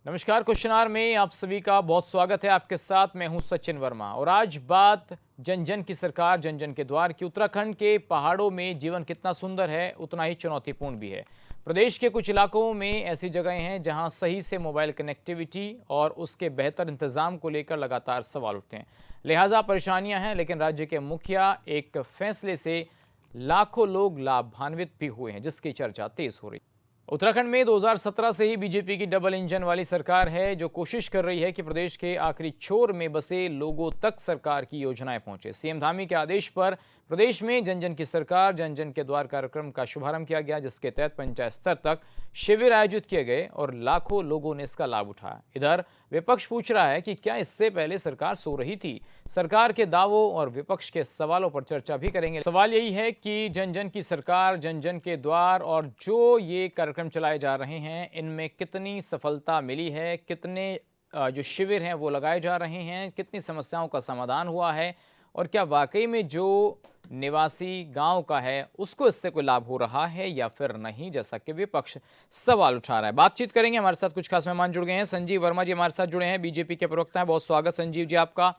नमस्कार। Question our में आप सभी का बहुत स्वागत है। आपके साथ मैं हूं सचिन वर्मा और आज बात जन जन की सरकार जन जन के द्वार की। उत्तराखंड के पहाड़ों में जीवन कितना सुंदर है उतना ही चुनौतीपूर्ण भी है। प्रदेश के कुछ इलाकों में ऐसी जगहें हैं जहां सही से मोबाइल कनेक्टिविटी और उसके बेहतर इंतजाम को लेकर लगातार सवाल उठते हैं। लिहाजा परेशानियां हैं, लेकिन राज्य के मुखिया एक फैसले से लाखों लोग लाभान्वित भी हुए हैं, जिसकी चर्चा तेज हो रही है। उत्तराखंड में 2017 से ही बीजेपी की डबल इंजन वाली सरकार है, जो कोशिश कर रही है कि प्रदेश के आखिरी छोर में बसे लोगों तक सरकार की योजनाएं पहुंचे। सीएम धामी के आदेश पर प्रदेश में जन जन की सरकार जन जन के द्वार कार्यक्रम का शुभारंभ किया गया, जिसके तहत पंचायत स्तर तक शिविर आयोजित किए गए और लाखों लोगों ने इसका लाभ उठाया। इधर विपक्ष पूछ रहा है कि क्या इससे पहले सरकार सो रही थी। सरकार के दावों और विपक्ष के सवालों पर चर्चा भी करेंगे। सवाल यही है कि जन जन की सरकार जन जन के द्वार और जो ये कार्यक्रम चलाए जा रहे हैं, इनमें कितनी सफलता मिली है, कितने जो शिविर हैं वो लगाए जा रहे हैं, कितनी समस्याओं का समाधान हुआ है और क्या वाकई में जो निवासी गांव का है उसको इससे कोई लाभ हो रहा है या फिर नहीं, जैसा कि विपक्ष सवाल उठा रहा है। बातचीत करेंगे। हमारे साथ कुछ खास मेहमान जुड़ गए हैं। संजीव वर्मा जी हमारे साथ जुड़े हैं, बीजेपी के प्रवक्ता हैं। बहुत स्वागत संजीव जी आपका।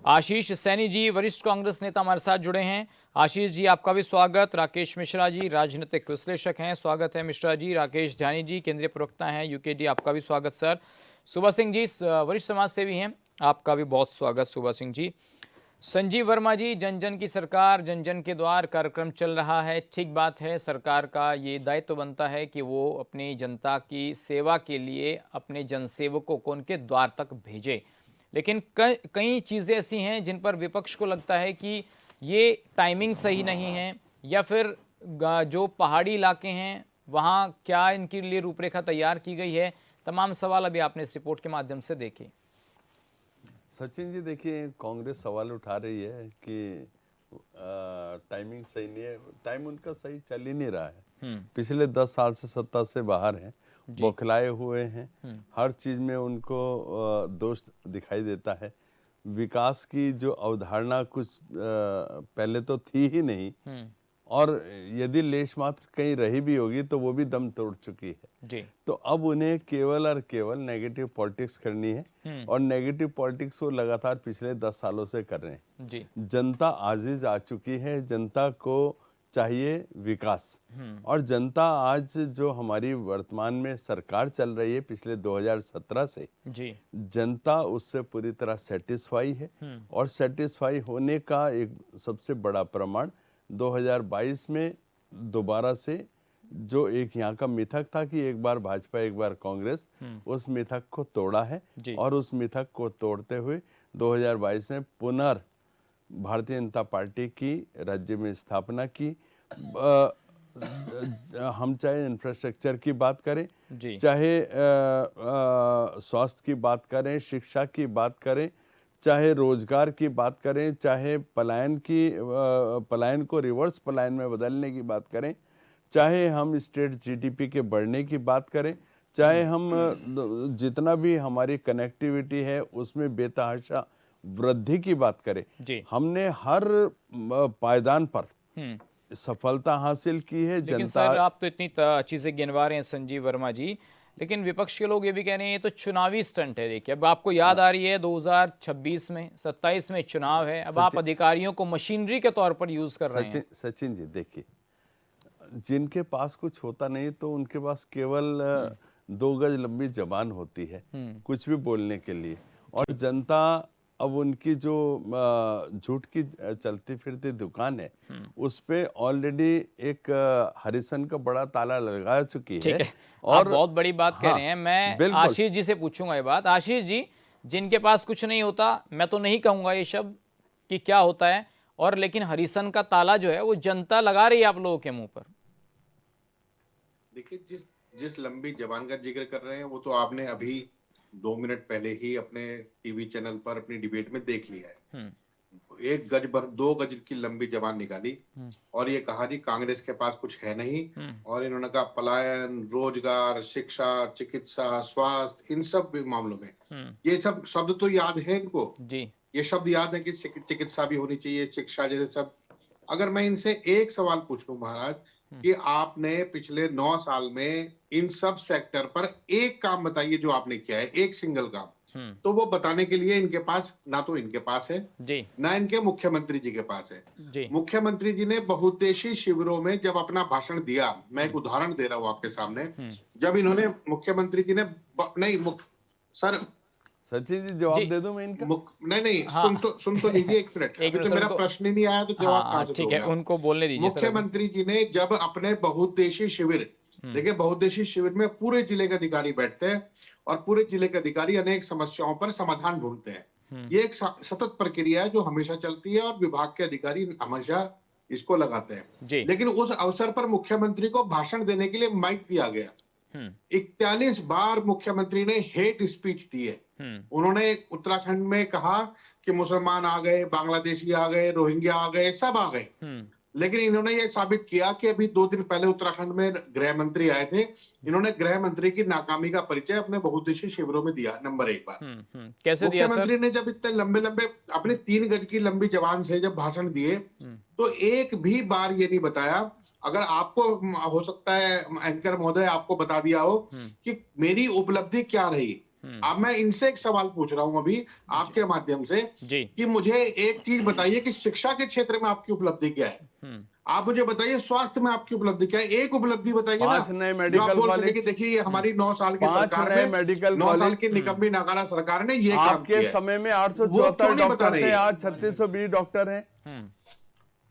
आशीष सैनी जी वरिष्ठ कांग्रेस नेता हमारे साथ जुड़े हैं। आशीष जी आपका भी स्वागत। राकेश मिश्रा जी राजनीतिक विश्लेषक हैं, स्वागत है मिश्रा जी। राकेश ध्यानी जी केंद्रीय प्रवक्ता हैं यूकेडी, आपका भी स्वागत सर। सुबह सिंह जी वरिष्ठ समाज सेवी हैं, आपका भी बहुत स्वागत सुबह सिंह जी। संजीव वर्मा जी, जन जन की सरकार जन जन के द्वार कार्यक्रम चल रहा है, ठीक बात है। सरकार का ये दायित्व बनता है कि वो अपनी जनता की सेवा के लिए अपने जनसेवकों को उनके द्वार तक भेजे, लेकिन कई चीज़ें ऐसी हैं जिन पर विपक्ष को लगता है कि ये टाइमिंग सही नहीं है, या फिर जो पहाड़ी इलाके हैं वहाँ क्या इनके लिए रूपरेखा तैयार की गई है। तमाम सवाल अभी आपने इस रिपोर्ट के माध्यम से देखे। सचिन जी देखिए, कांग्रेस सवाल उठा रही है कि टाइमिंग सही नहीं है। टाइम उनका सही चल ही नहीं रहा है। पिछले 10 साल से सत्ता से बाहर हैं, बौखलाए हुए हैं। हर चीज में उनको दोष दिखाई देता है। विकास की जो अवधारणा कुछ पहले तो थी ही नहीं, और यदि लेश मात्र कहीं रही भी होगी तो वो भी दम तोड़ चुकी है जी। तो अब उन्हें केवल और केवल नेगेटिव पॉलिटिक्स करनी है, और नेगेटिव पॉलिटिक्स वो लगातार पिछले 10 सालों से कर रहे हैं। जी। जनता आजिज आ चुकी है, जनता को चाहिए विकास। और जनता आज जो हमारी वर्तमान में सरकार चल रही है पिछले 2017 से, जी। जनता उससे पूरी तरह सेटिस्फाई है। और सेटिस्फाई होने का एक सबसे बड़ा प्रमाण 2022 में दोबारा से जो एक यहाँ का मिथक था कि एक बार भाजपा एक बार कांग्रेस, उस मिथक को तोड़ा है। और उस मिथक को तोड़ते हुए 2022 में पुनर् भारतीय जनता पार्टी की राज्य में स्थापना की। हम चाहे इंफ्रास्ट्रक्चर की बात करें, चाहे स्वास्थ्य की बात करें, शिक्षा की बात करें, चाहे रोजगार की बात करें, चाहे पलायन को रिवर्स पलायन में बदलने की बात करें, चाहे हम स्टेट जीडीपी के बढ़ने की बात करें, चाहे हम जितना भी हमारी कनेक्टिविटी है उसमें बेतहाशा वृद्धि की बात करें, हमने हर पायदान पर सफलता हासिल की है। लेकिन सर आप तो इतनी चीजें गिनवा रहे हैं संजीव वर्मा जी, लेकिन विपक्ष के लोग ये भी कह रहे हैं ये तो चुनावी स्टंट है। देखिए, अब आपको याद आ रही है 2026 में 27 में चुनाव है, अब आप अधिकारियों को मशीनरी के तौर पर यूज कर रहे हैं। सचिन जी देखिए, जिनके पास कुछ होता नहीं तो उनके पास केवल 2 गज लंबी जबान होती है कुछ भी बोलने के लिए। और जनता अब उनकी जो झूठ की चलती फिरती दुकान है उस पे ऑलरेडी एक हरिसन का बड़ा ताला लगा चुकी है। और आप बहुत बड़ी बात कह रहे हैं। मैं आशीष जी से पूछूंगा ये बात। आशीष जी, जिनके पास कुछ नहीं होता, मैं तो नहीं कहूंगा ये शब्द कि क्या होता है, और लेकिन हरिसन का ताला जो है वो जनता लगा रही है आप लोगों के मुंह पर। देखिए, जिस लंबी जबान का जिक्र कर रहे हैं वो तो आपने अभी 2 मिनट पहले ही अपने टीवी चैनल पर अपनी डिबेट में देख लिया है। 1 गज भर 2 गज की लंबी जबान निकाली और ये कहा जी कांग्रेस के पास कुछ है नहीं, और इन्होंने कहा पलायन, रोजगार, शिक्षा, चिकित्सा, स्वास्थ्य, इन सब मामलों में ये सब शब्द तो याद है इनको जी। ये शब्द याद है कि चिकित्सा भी होनी चाहिए, शिक्षा जैसे सब। अगर मैं इनसे एक सवाल पूछ लूं महाराज कि आपने पिछले 9 साल में इन सब सेक्टर पर एक काम बताइए जो आपने किया है, एक सिंगल काम। तो वो बताने के लिए इनके पास ना तो इनके पास है जी ना इनके मुख्यमंत्री जी के पास है। जी मुख्यमंत्री जी ने बहुउद्देशीय शिविरों में जब अपना भाषण दिया, मैं एक उदाहरण दे रहा हूं आपके सामने, जब इन्होंने मुख्यमंत्री जी ने नहीं सर सचिन जी जी जवाब दे दूं मैं इनका? नहीं नहीं, हाँ सुन तो लीजिए एक मिनट। एक अभी मिनट तो सर मेरा उनको, प्रश्न ही नहीं आया तो हाँ जवाब कहां से ठीक है, दोगे आप? उनको बोलने दीजिए सर अभी। मुख्यमंत्री जी ने जब अपने बहुउद्देशीय शिविर, देखिए बहुउद्देशीय शिविर में पूरे जिले के अधिकारी बैठते हैं और पूरे जिले के अधिकारी अनेक समस्याओं पर समाधान ढूंढते हैं। ये एक सतत प्रक्रिया है जो हमेशा चलती है और विभाग के अधिकारी हमेशा इसको लगाते हैं। जी लेकिन उस अवसर पर मुख्यमंत्री को भाषण देने के लिए माइक दिया गया। 41 बार मुख्यमंत्री ने हेट स्पीच दी है। उन्होंने उत्तराखंड में कहा कि मुसलमान आ गए, बांग्लादेशी आ गए, रोहिंग्या आ गए, सब आ गए। लेकिन इन्होंने ये साबित किया कि अभी 2 दिन पहले उत्तराखंड में गृह मंत्री आए थे, इन्होंने गृह मंत्री की नाकामी का परिचय अपने बहुउद्देशीय शिविरों में दिया। नंबर 1 बात, कैसे दिया सर? मुख्यमंत्री ने जब इतने लंबे लंबे अपने 3 गज की लंबी जबान से जब भाषण दिए तो एक भी बार ये नहीं बताया, अगर आपको हो सकता है एंकर महोदय आपको बता दिया हो कि मेरी उपलब्धि क्या रही। अब मैं इनसे एक सवाल पूछ रहा हूं अभी आपके माध्यम से जी कि मुझे एक चीज बताइए कि शिक्षा के क्षेत्र में आपकी उपलब्धि क्या है। आप मुझे बताइए स्वास्थ्य में आपकी उपलब्धि क्या है, एक उपलब्धि बताइए ना 5 नए जो आप मेडिकल बोल सके कि कॉलेज, देखिए ये हमारी 9 साल की 5 सरकार नए में, मेडिकल 9 साल कॉलेज। की निकम्मी नाकारा सरकार ने ये काम आपके किया है। समय में वो 874 क्यों नहीं बता डॉक्टर रही थे, है? आज 3620 डॉक्टर हैं।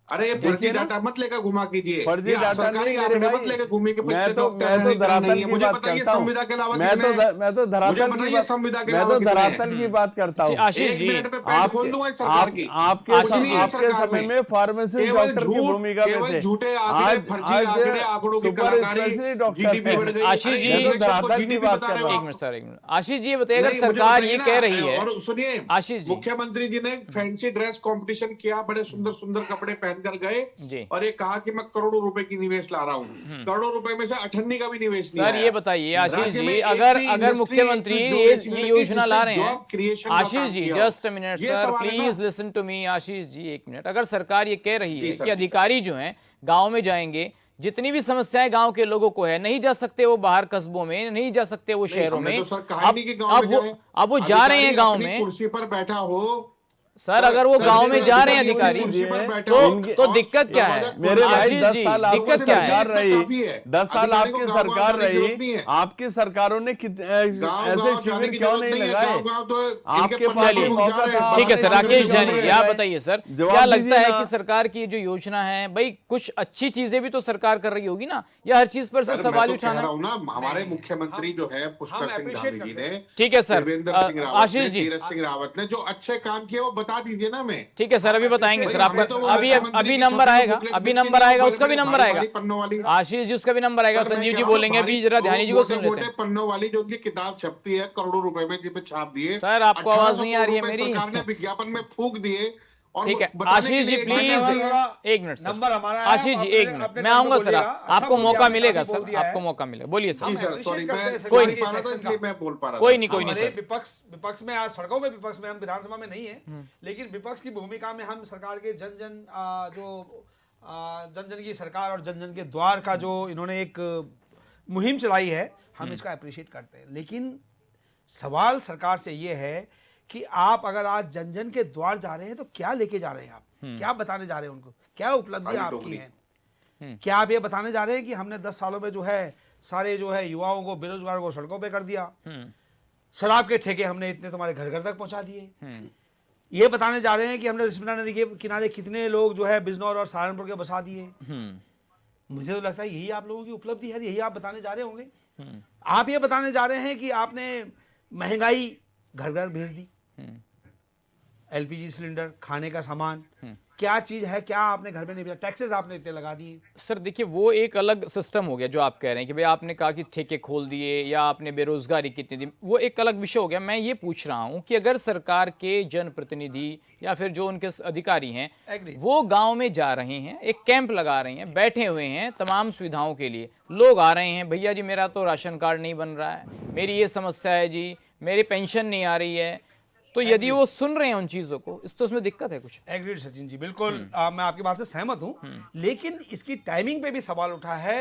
अरे ये फर्जी देखिए ना, डाटा मत लेकर घुमा कीजिए, फर्जी ये डाटा सरकारी नहीं मेरे आंकड़े भाई। मत लेकर घूमिए कि मैं इतने तो डॉक्टर हैं, इतने धरातल नहीं है। की मुझे बात बताइए करता हूँ। संविदा के अलावा मैं कितने हैं? तो मुझे धरातल की बताइए बात, संविदा के मैं अलावा तो कितने हैं? धरातल की बात करता जी हूँ। आशीष एक जी, मिनट में पैंट खोल दूंगा इस सरकार की। आपके कुछ नहीं है आपके सरकार समय में, में फार्मासिस्ट केवल डॉक्टर की झूठ, भूमिका में केवल थे। झूठे आंकड़े, फर्जी आंकड़े, आंकड़ों की सुपर कलाकारी, स्पेशलिस्ट डॉक्टर जीडीपी बढ़ हैं। गई। आशीष अरे जी, एक मैं तो मिनट, सबको धरातल की जीडीपी बात बता कर रहे रहा हो हूँ। एक आप। मिनट सर, एक मिनट आशीष जी, ये बताइए अगर नहीं, मुझे सरकार बताइए ये ना, कह रही है, और सुनिए आशीष जी मुख्यमंत्री जी ने फैंसी ड्रेस कंपटीशन किया, बड़े सुंदर सुंदर कपड़े पहनकर गए जी और ये कहा कि मैं करोड़ों रुपए की निवेश ला रहा हूँ। करोड़ों रुपए में से 98 का भी निवेश नहीं सर आया। ये बताइए आशीष राज्य में जी, एक अगर भी अगर इंडस्ट्री, एक मुख्यमंत्री भी ये उद्योग लगी योजना ला जिसने रहे हैं, जॉब क्रिएशन का आशीष काम जी किया हो। जस्ट अ मिनट ये सर, सवाल है ना। Please listen to me Ashish ji, एक मिनट। अगर सरकार ये कह रही जी है सर, कि जी सर। अधिकारी जो हैं गांव में जाएंगे, जितनी भी समस्याएं गांव के लोगों को है, नहीं जा सकते वो बाहर कस्बों में, नहीं जा सकते वो नहीं, शहरों हमने में, तो सर कहा ही नहीं कि गांव में जाए। अब वो जा रहे हैं गांव अपनी में। कुर्सी पर बैठा हो सर अगर वो गांव में जा रहे हैं अधिकारी, कुर्सी पर बैठे तो हो, तो और दिक्कत क्या है? समाजक मेरे भाई आशीष 10 जी, साल आपकी दिक्कत क्या है? सरकार रही, काफी है। 10 साल अधिकारी को आपकी गाँव-गाँव सरकार जाने की जरूरत रही, नहीं है। आपकी सरकारों ने ऐसे शिविर क्यों नहीं लगाए? गाँव-गाँव तो आपके इनके पास प्रमुख चलिए, जा रहे हैं। ठीक है सर, आपने राकेश शिविर जानी क्यों जी नहीं आप लगाए? बताइए सर, जवाब क्या दीजिए लगता है ना। कि सरकार की जो योजना है, भाई कुछ अच्छी चीजें भी तो सरकार कर रही होगी ना, या हर चीज पर सर, से मैं सवाल तो उठाना कह रहा है? हूं ना, हमारे मुख्यमंत्री जो है पुष्कर सिंह धामी जी ने, ठीक है सर, देवेंद्र सिंह रावत आशीष ने, जी, तीरथ सिंह रावत ने जो अच्छे काम किए वो बता दीजिए ना हमें। ठीक है सर, अभी बताएंगे भाई, सर हमें आपका, तो वो अभी मुख्यमंत्री अभी की नंबर छवि आएगा, बुकलेट अभी दिखती नंबर नहीं, आएगा, बड़े उसका भी बड़े नंबर भारी आएगा। भारी पन्नों वाली। आशीष जी उसका भी नंबर आएगा, सर, मैं संजीव कह जी रहा हूं, बोलेंगे, भारी अभी जरा ध्यानी जी को सुन लेते मोटे हैं। पन्नों वाली जो उनकी किताब छपती है, करोड़ों रुपए में जिसमें छाप दिए, सर, आपको आवाज 1800 नहीं आ रही है करोड़ रुपए मेरी? सरकार ने विज्ञापन में फूक दिए और ठीक वो है बताने के आशीष जी लिए एक प्लीज, एजेंसी है। एक मिनट सर, नंबर हमारा है, आशीष जी एक मिनट, मैं आऊंगा सर, आपको मौका मिलेगा सर, आपको मौका मिलेगा, बोलिए जी सर। सर, सॉरी, मैं कोई सुन नहीं, नहीं पा रहा था इसलिए मैं बोल पा रहा कोई था। नहीं, कोई नहीं हमारे सर। विपक्ष में आज सड़कों में विपक्ष में, हम विधानसभा में नहीं है, लेकिन विपक्ष की भूमिका में हम सरकार के जन जन की सरकार और जन जन के द्वार का जो इन्होंने एक मुहिम चलाई है, हम इसका अप्रिशिएट करते हैं। लेकिन सवाल सरकार से ये है कि आप अगर आज जन जन के द्वार जा रहे हैं तो क्या लेके जा रहे हैं आप, क्या बताने जा रहे हैं उनको, क्या उपलब्धियां खाली आपकी टोकरी। हैं? क्या आप ये बताने जा रहे हैं कि हमने 10 सालों में जो है सारे जो है युवाओं को, बेरोजगारों को सड़कों पे कर दिया, शराब के ठेके हमने इतने तुम्हारे घर घर तक पहुंचा दिए? ये बताने जा रहे हैं कि हमने रिस्पना नदी के किनारे कितने लोग जो है बिजनौर और सहारनपुर के बसा दिए? मुझे तो लगता है यही आप लोगों की उपलब्धि है, यही आप बताने जा रहे होंगे। आप ये बताने जा रहे हैं कि आपने महंगाई घर घर भेज दी, एलपीजी सिलेंडर, खाने का सामान, क्या चीज है, क्या आपने घर में नहीं भेजा? टैक्सेस आपने इतने लगा दिए। सर देखिए, वो एक अलग सिस्टम हो गया जो आप कह रहे हैं कि भाई आपने कहा कि ठेके खोल दिए या आपने बेरोजगारी कितनी दी, वो एक अलग विषय हो गया। मैं ये पूछ रहा हूँ कि अगर सरकार के जनप्रतिनिधि या फिर जो उनके अधिकारी हैं वो गांव में जा रहे हैं, एक कैंप लगा रहे हैं, बैठे हुए हैं तमाम सुविधाओं के लिए, लोग आ रहे हैं, भैया जी मेरा तो राशन कार्ड नहीं बन रहा है, मेरी ये समस्या है जी, मेरी पेंशन नहीं आ रही है, तो यदि वो सुन रहे हैं उन चीजों को, इस तो उसमें दिक्कत है कुछ। एग्रीड सचिन जी, बिल्कुल मैं आपकी बात से सहमत हूं, लेकिन इसकी टाइमिंग पे भी सवाल उठा है।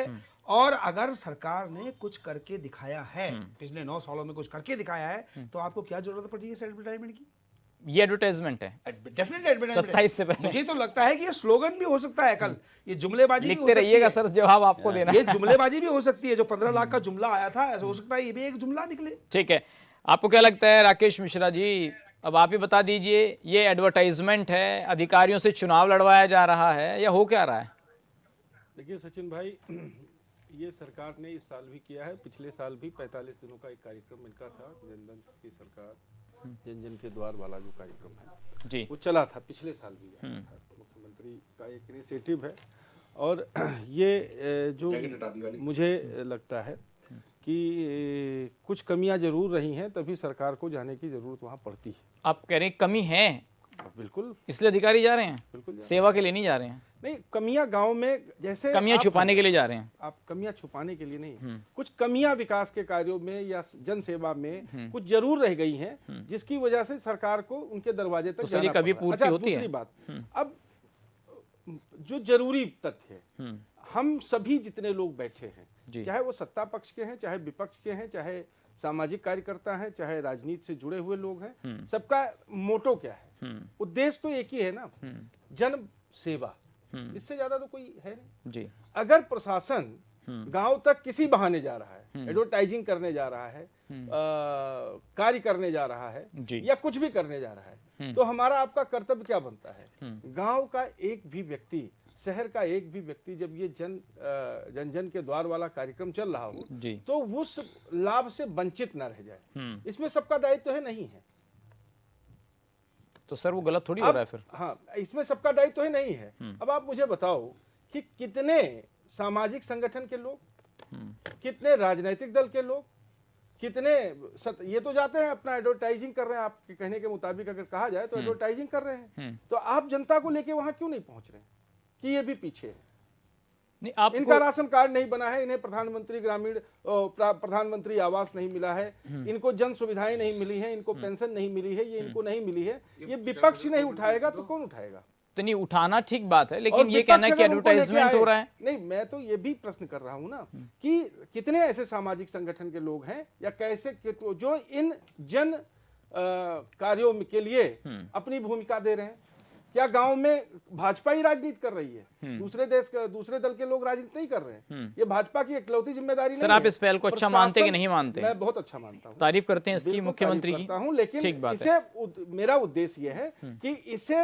और अगर सरकार ने कुछ करके दिखाया है, पिछले 9 सालों में कुछ करके दिखाया है, तो आपको क्या जरूरत पड़ी है इस एडवर्टाइजमेंट की? ये एडवर्टाइजमेंट है डेफिनेटली एडवर्टाइजमेंट 27 से पहले। मुझे तो लगता है कि ये स्लोगन भी हो सकता है कल, ये जुमलेबाजी भी हो लिखते सकती रहिएगा है। सर, जवाब आपको देना ये जुमलेबाजी भी हो सकती है, जो 15 लाख का जुमला आया था, ऐसा हो सकता है ये भी एक जुमला निकले। ठीक है, आपको क्या लगता है राकेश मिश्रा जी? अब आप ही बता दीजिए, ये एडवर्टाइजमेंट है, अधिकारियों से चुनाव लड़वाया जा रहा है, या हो क्या रहा है? देखिए सचिन भाई, ये सरकार ने इस साल भी किया है, पिछले साल भी 45 दिनों का एक कार्यक्रम इनका था, जनधन की सरकार जन जन के द्वार वाला जो कार्यक्रम है जी, वो चला था, पिछले साल भी था। मुख्यमंत्री का एक इनिशिएटिव है। और ये जो जैकेट हटा दी वाली। मुझे लगता है कि कुछ कमियां जरूर रही हैं, तभी सरकार को जाने की जरूरत वहाँ पड़ती है। आप कह रहे हैं कमी है, बिल्कुल इसलिए अधिकारी जा रहे हैं, बिल्कुल सेवा के लिए नहीं जा रहे हैं, नहीं, कमियां गांव में जैसे कमियां छुपाने के लिए जा रहे हैं। आप कमियां छुपाने के लिए नहीं, कुछ कमियां विकास के कार्यों में या जन सेवा में कुछ जरूर रह गई हैं, जिसकी वजह से सरकार को उनके दरवाजे तक तो चलिए, जाना कभी पड़ रहा है। पूर्ति अच्छा, होती है। दूसरी बात, अब जो जरूरी तथ्य है, हम सभी जितने लोग बैठे जी। हैं, चाहे वो सत्ता पक्ष के हैं, चाहे विपक्ष के हैं, चाहे सामाजिक कार्यकर्ता हैं, चाहे राजनीति से जुड़े हुए लोग हैं, सबका मोटो क्या है? उद्देश्य तो एक ही है ना, जन सेवा। इससे ज्यादा तो कोई है नहीं। जी, अगर प्रशासन गांव तक किसी बहाने जा रहा है, एडवर्टाइजिंग करने जा रहा है, कार्य करने जा रहा है, जी। या कुछ भी करने जा रहा है, तो हमारा आपका कर्तव्य क्या बनता है? गांव का एक भी व्यक्ति, शहर का एक भी व्यक्ति जब ये जन जन के द्वार वाला कार्यक्रम चल रहा हो, जी। तो उस लाभ से वंचित न रह जाए। इसमें सबका दायित्व है, नहीं है? तो सर वो गलत थोड़ी हो रहा है फिर? हाँ, इसमें सबका दायित्व है, नहीं है? अब आप मुझे बताओ कि कितने सामाजिक संगठन के लोग, कितने राजनीतिक दल के लोग, कितने ये तो जाते हैं अपना एडवर्टाइजिंग कर रहे हैं, आपके कहने के मुताबिक अगर कहा जाए तो एडवर्टाइजिंग कर रहे हैं, तो आप जनता को लेके वहां क्यों नहीं पहुंच रहे हैं कि ये भी पीछे है? नहीं, आपको इनका राशन कार्ड नहीं बना है, इन्हें प्रधानमंत्री ग्रामीण प्रधानमंत्री आवास नहीं मिला है, इनको जन सुविधाएं नहीं मिली हैं, इनको पेंशन नहीं मिली है, ये इनको नहीं मिली है, ये विपक्ष नहीं उठाएगा तो कौन उठाएगा? तो नहीं, उठाना ठीक बात है, और लेकिन ये विपक्ष कहना है कि अगर उनको एडवर्टाइजमेंट लेके हो आए- रहा है। नहीं, मैं तो ये भी प्रश्न कर रहा हूं ना कि कितने ऐसे सामाजिक संगठन के लोग हैं या कैसे जो इन जन कार्यों के लिए अपनी भूमिका दे रहे हैं। क्या गांव में भाजपा ही राजनीति कर रही है? दूसरे दल के लोग राजनीति नहीं कर रहे हैं। ये भाजपा की इकलौती जिम्मेदारी सर, नहीं आप है। इस पहल को अच्छा प्रशासन- मानते कि नहीं मानते? मैं बहुत अच्छा मानता हूँ, तारीफ करते हैं इसकी बिल्कुल मुख्यमंत्री तारीफ की? करता हूं, लेकिन ठीक बात है। मेरा उद्देश्य यह है कि इसे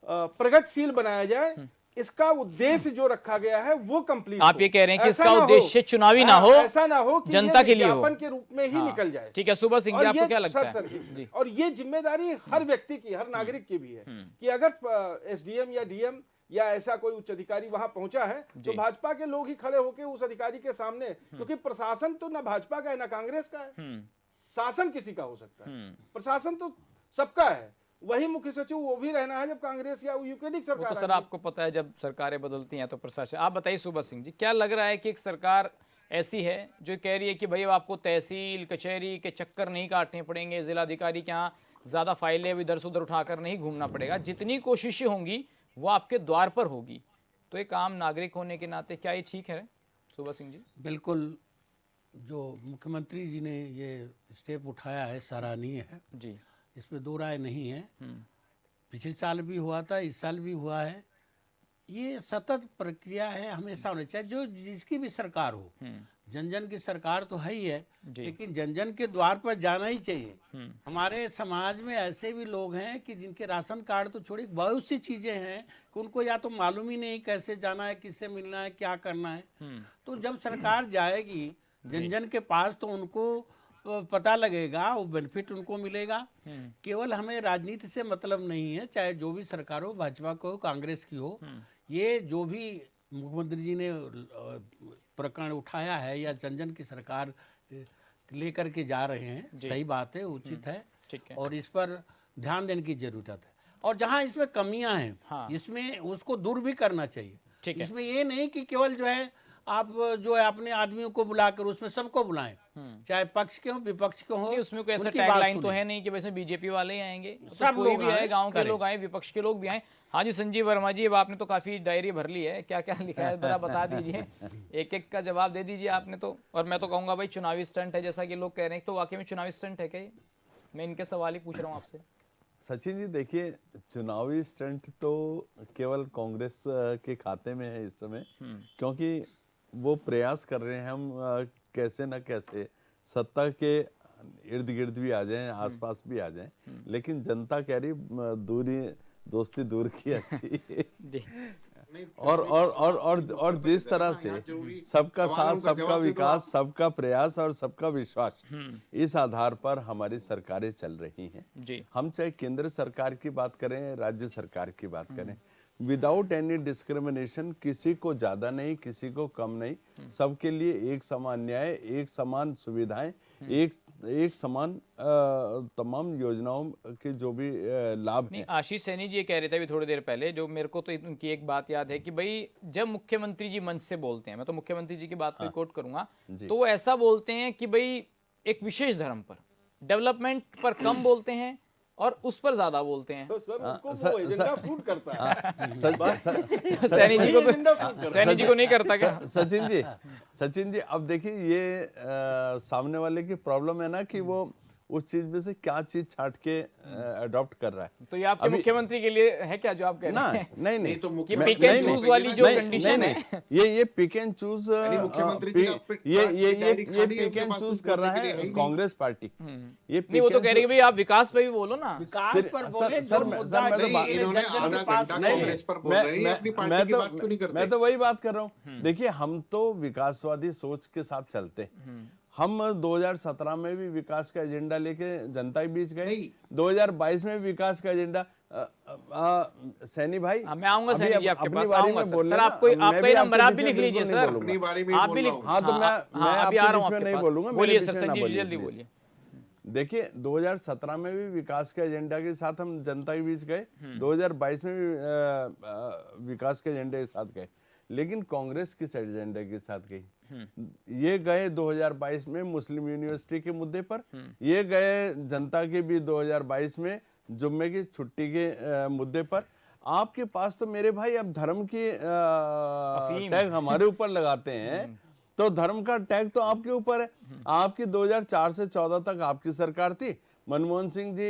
प्रगतिशील बनाया जाए। इसका उद्देश्य जो रखा गया है वो कंप्लीट आप ये कह रहे हैं कि ऐसा इसका ना हो- उद्देश्य चुनावी ना हो, ऐसा ना हो कि जनता ये के लिए हो। विज्ञापन के रूप में ही हाँ, निकल जाए। ठीक है, सुबह सिंह जी, और आपको ये क्या लगता है? सर, जी, और ये जिम्मेदारी हर व्यक्ति की, हर नागरिक की भी है कि अगर एसडीएम या डीएम या ऐसा कोई उच्च अधिकारी वहां पहुंचा है तो जी। भाजपा के लोग ही खड़े होकर उस अधिकारी के सामने, क्योंकि प्रशासन तो ना भाजपा का है ना कांग्रेस का है, शासन किसी का हो सकता है, प्रशासन तो सबका है। वही मुख्य सचिव वो भी रहना है जब कांग्रेस या यूकेडिक वो सरकार तो सर आएगी। आपको पता है जब सरकारें बदलती हैं तो प्रशासन। आप बताइए सुबह सिंह जी, क्या लग रहा है कि एक सरकार ऐसी है जो कह रही है कि भाई अब आपको तहसील कचहरी के चक्कर नहीं काटने पड़ेंगे, जिलाधिकारी के यहाँ ज़्यादा फाइलें अब इधर से उधर उठाकर नहीं घूमना पड़ेगा, जितनी कोशिशें होंगी वो आपके द्वार पर होगी, तो एक आम नागरिक होने के नाते क्या ये ठीक है सुबह सिंह जी? बिल्कुल, जो मुख्यमंत्री जी ने ये स्टेप उठाया है सराहनीय है, जी, इसमें दो राय नहीं है। पिछले साल भी हुआ था, इस साल भी हुआ है। ये सतत प्रक्रिया है, हमेशा होनी चाहिए, जो जिसकी भी सरकार हो। जन जन की सरकार तो है ही है, लेकिन जन जन के द्वार पर जाना ही चाहिए। हमारे समाज में ऐसे भी लोग हैं कि जिनके राशन कार्ड तो छोड़िए, बहुत सी चीज़ें हैं कि उनको या तो मालूम ही नहीं कैसे जाना है, किससे मिलना है, क्या करना है। तो जब सरकार जाएगी जन जन के पास तो उनको पता लगेगा, वो बेनिफिट उनको मिलेगा। केवल हमें राजनीति से मतलब नहीं है, चाहे जो भी सरकार हो, भाजपा को हो, कांग्रेस की हो। ये जो भी मुख्यमंत्री जी ने प्रकरण उठाया है या जन जन की सरकार लेकर के जा रहे हैं, सही बात है, उचित है, ठीक है। और इस पर ध्यान देने की जरूरत है। और जहाँ इसमें कमियां हैं, हाँ। इसमें उसको दूर भी करना चाहिए। ठीक है। इसमें ये नहीं कि केवल जो है आप जो है अपने आदमियों को बुलाकर उसमें सबको बुलाएं, चाहे पक्ष के हो विपक्ष के हो। नहीं, उसमें कोई ऐसा उनकी टैग बात लाइन तो सुनें। है नहीं कि वैसे बीजेपी वाले ही आएंगे, तो सब कोई लोग भी आए, आएं, गांव के करें। लोग आए, विपक्ष के लोग भी आए। हाँ जी, संजीव वर्मा जी, अब आपने तो काफी डायरी भर ली है, क्या क्या लिखा है जरा बता दीजिए, एक एक का जवाब दे दीजिए आपने तो। और मैं तो कहूंगा भाई चुनावी स्टंट है जैसा कि लोग कह रहे हैं, तो वाकई में चुनावी स्टंट है क्या ये? मैं इनके सवाल ही पूछ रहा हूँ आपसे। सचिन जी देखिए, चुनावी स्टंट तो केवल कांग्रेस के खाते में है इस समय, क्योंकि वो प्रयास कर रहे हैं हम कैसे न कैसे सत्ता के इर्द गिर्द भी आ जाएं, आसपास भी आ जाएं, लेकिन जनता कह रही दूरी दोस्ती दूर की अच्छी। जी, और जिस तरह से सबका साथ, सबका विकास, सबका प्रयास और सबका विश्वास, इस आधार पर हमारी सरकारें चल रही हैं। जी, हम चाहे केंद्र सरकार की बात करें, राज्य सरकार की बात करें, विदाउट एनी डिस्क्रिमिनेशन, किसी को ज्यादा नहीं, किसी को कम नहीं, सबके लिए एक समान न्याय, एक समान सुविधाएं, एक समान तमाम योजनाओं के जो भी लाभ नहीं, हैं। आशीष सैनी जी ये कह रहे थे अभी थोड़ी देर पहले, जो मेरे को तो उनकी एक बात याद है कि भाई जब मुख्यमंत्री जी मंच से बोलते हैं, मैं तो मुख्यमंत्री जी की बात को कोट करूंगा, तो वो ऐसा बोलते हैं कि भाई एक विशेष धर्म पर, डेवलपमेंट पर कम बोलते हैं और उस पर ज्यादा बोलते हैं। तो सर उनको वो एजेंडा सूट करता है। सैनी जी को तो, सैनी जी को नहीं करता क्या? सचिन जी अब देखिए, ये सामने वाले की प्रॉब्लम है ना कि वो उस चीज में से क्या चीज छाट के अडॉप्ट कर रहा है। तो ये आपके मुख्यमंत्री के लिए है क्या जो आप कह रहे हैं? नहीं तो कि पिक एंड चूज वाली जो कंडीशन है, ये पिक एंड चूज, मुख्यमंत्री जी ये पिक एंड चूज कर रहा है कांग्रेस पार्टी। ये नहीं, वो तो कह रही है भाई आप विकास पे भी बोलो ना। विकास पर बोले, सर, जो मुद्दा मैं तो जनता के इन्होंने पास आधा घंटा नहीं, कांग्रेस पर बोल रहे हैं, अपनी पार्टी की बात क्यों नहीं करते? मैं तो वही बात कर रहा हूँ। देखिए, हम तो विकासवादी सोच के साथ चलते हैं। हम 2017 में भी विकास का एजेंडा लेके जनता के बीच गए, 2022 में भी विकास का एजेंडा। सैनी भाई, मैं आऊंगा सैनी जी आपके पास, बारी आऊंगा में बोलने सर। ना, आपको मैं आपका भी ही नंबर आप भी आपके लिख लीजिए बीच में नहीं सर, बोलूंगा। अपनी बारी में आप भी बोल लिख। रहा हूँ। हाँ, तो मैं अभी आ रहा हूँ आपके बीच में आपके नहीं पास। बोलूंगा, बोलिए मेरे सर, बीच में ना संजीव जी बोलिए, जल्दी please। बोलिए। देखिए, 2017 में भी विकास के एजेंडा के साथ हम जनता के बीच गए, 2022 में भी विकास के एजेंडे के साथ गए, लेकिन कांग्रेस किस एजेंडे के साथ गई? ये गए 2022 में मुस्लिम यूनिवर्सिटी के मुद्दे पर, ये गए जनता के भी 2022 में जुम्मे की छुट्टी के मुद्दे पर। आपके पास तो मेरे भाई अब धर्म की टैग हमारे ऊपर लगाते हैं, तो धर्म का टैग तो आपके ऊपर है। आपकी 2004 से 14 तक आपकी सरकार थी, मनमोहन सिंह जी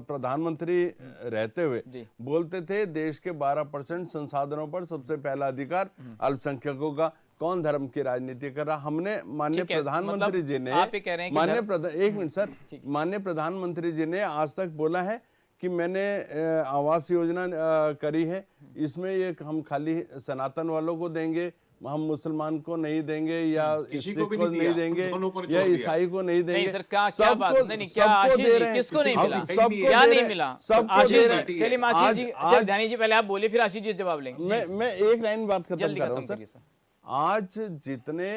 प्रधानमंत्री रहते हुए बोलते थे देश के 12% संसाधनों पर सबसे पहला अधिकार अल्पसंख्यकों का। कौन धर्म की राजनीति कर रहा? हमने माननीय प्रधानमंत्री जी ने, आप ये कह रहे हैं कि एक मिनट सर, माननीय प्रधानमंत्री जी ने आज तक बोला है कि मैंने आवास योजना करी है, इसमें ये हम खाली सनातन वालों को देंगे, हम मुसलमान को नहीं देंगे, या किसी सिख को नहीं देंगे, या ईसाई को नहीं देंगे। नहीं सर, क्या बात नहीं, क्या आशीष जी किसको नहीं मिला? क्या नहीं मिला? आशीष जी, चलिए आशीष जी, चल ध्यानी जी पहले आप बोलिए, फिर आशीष जी जवाब लेंगे। मैं एक लाइन बात खत्म जल्दी कर रहा खत्म हूँ करिए सर। सर। आज जितने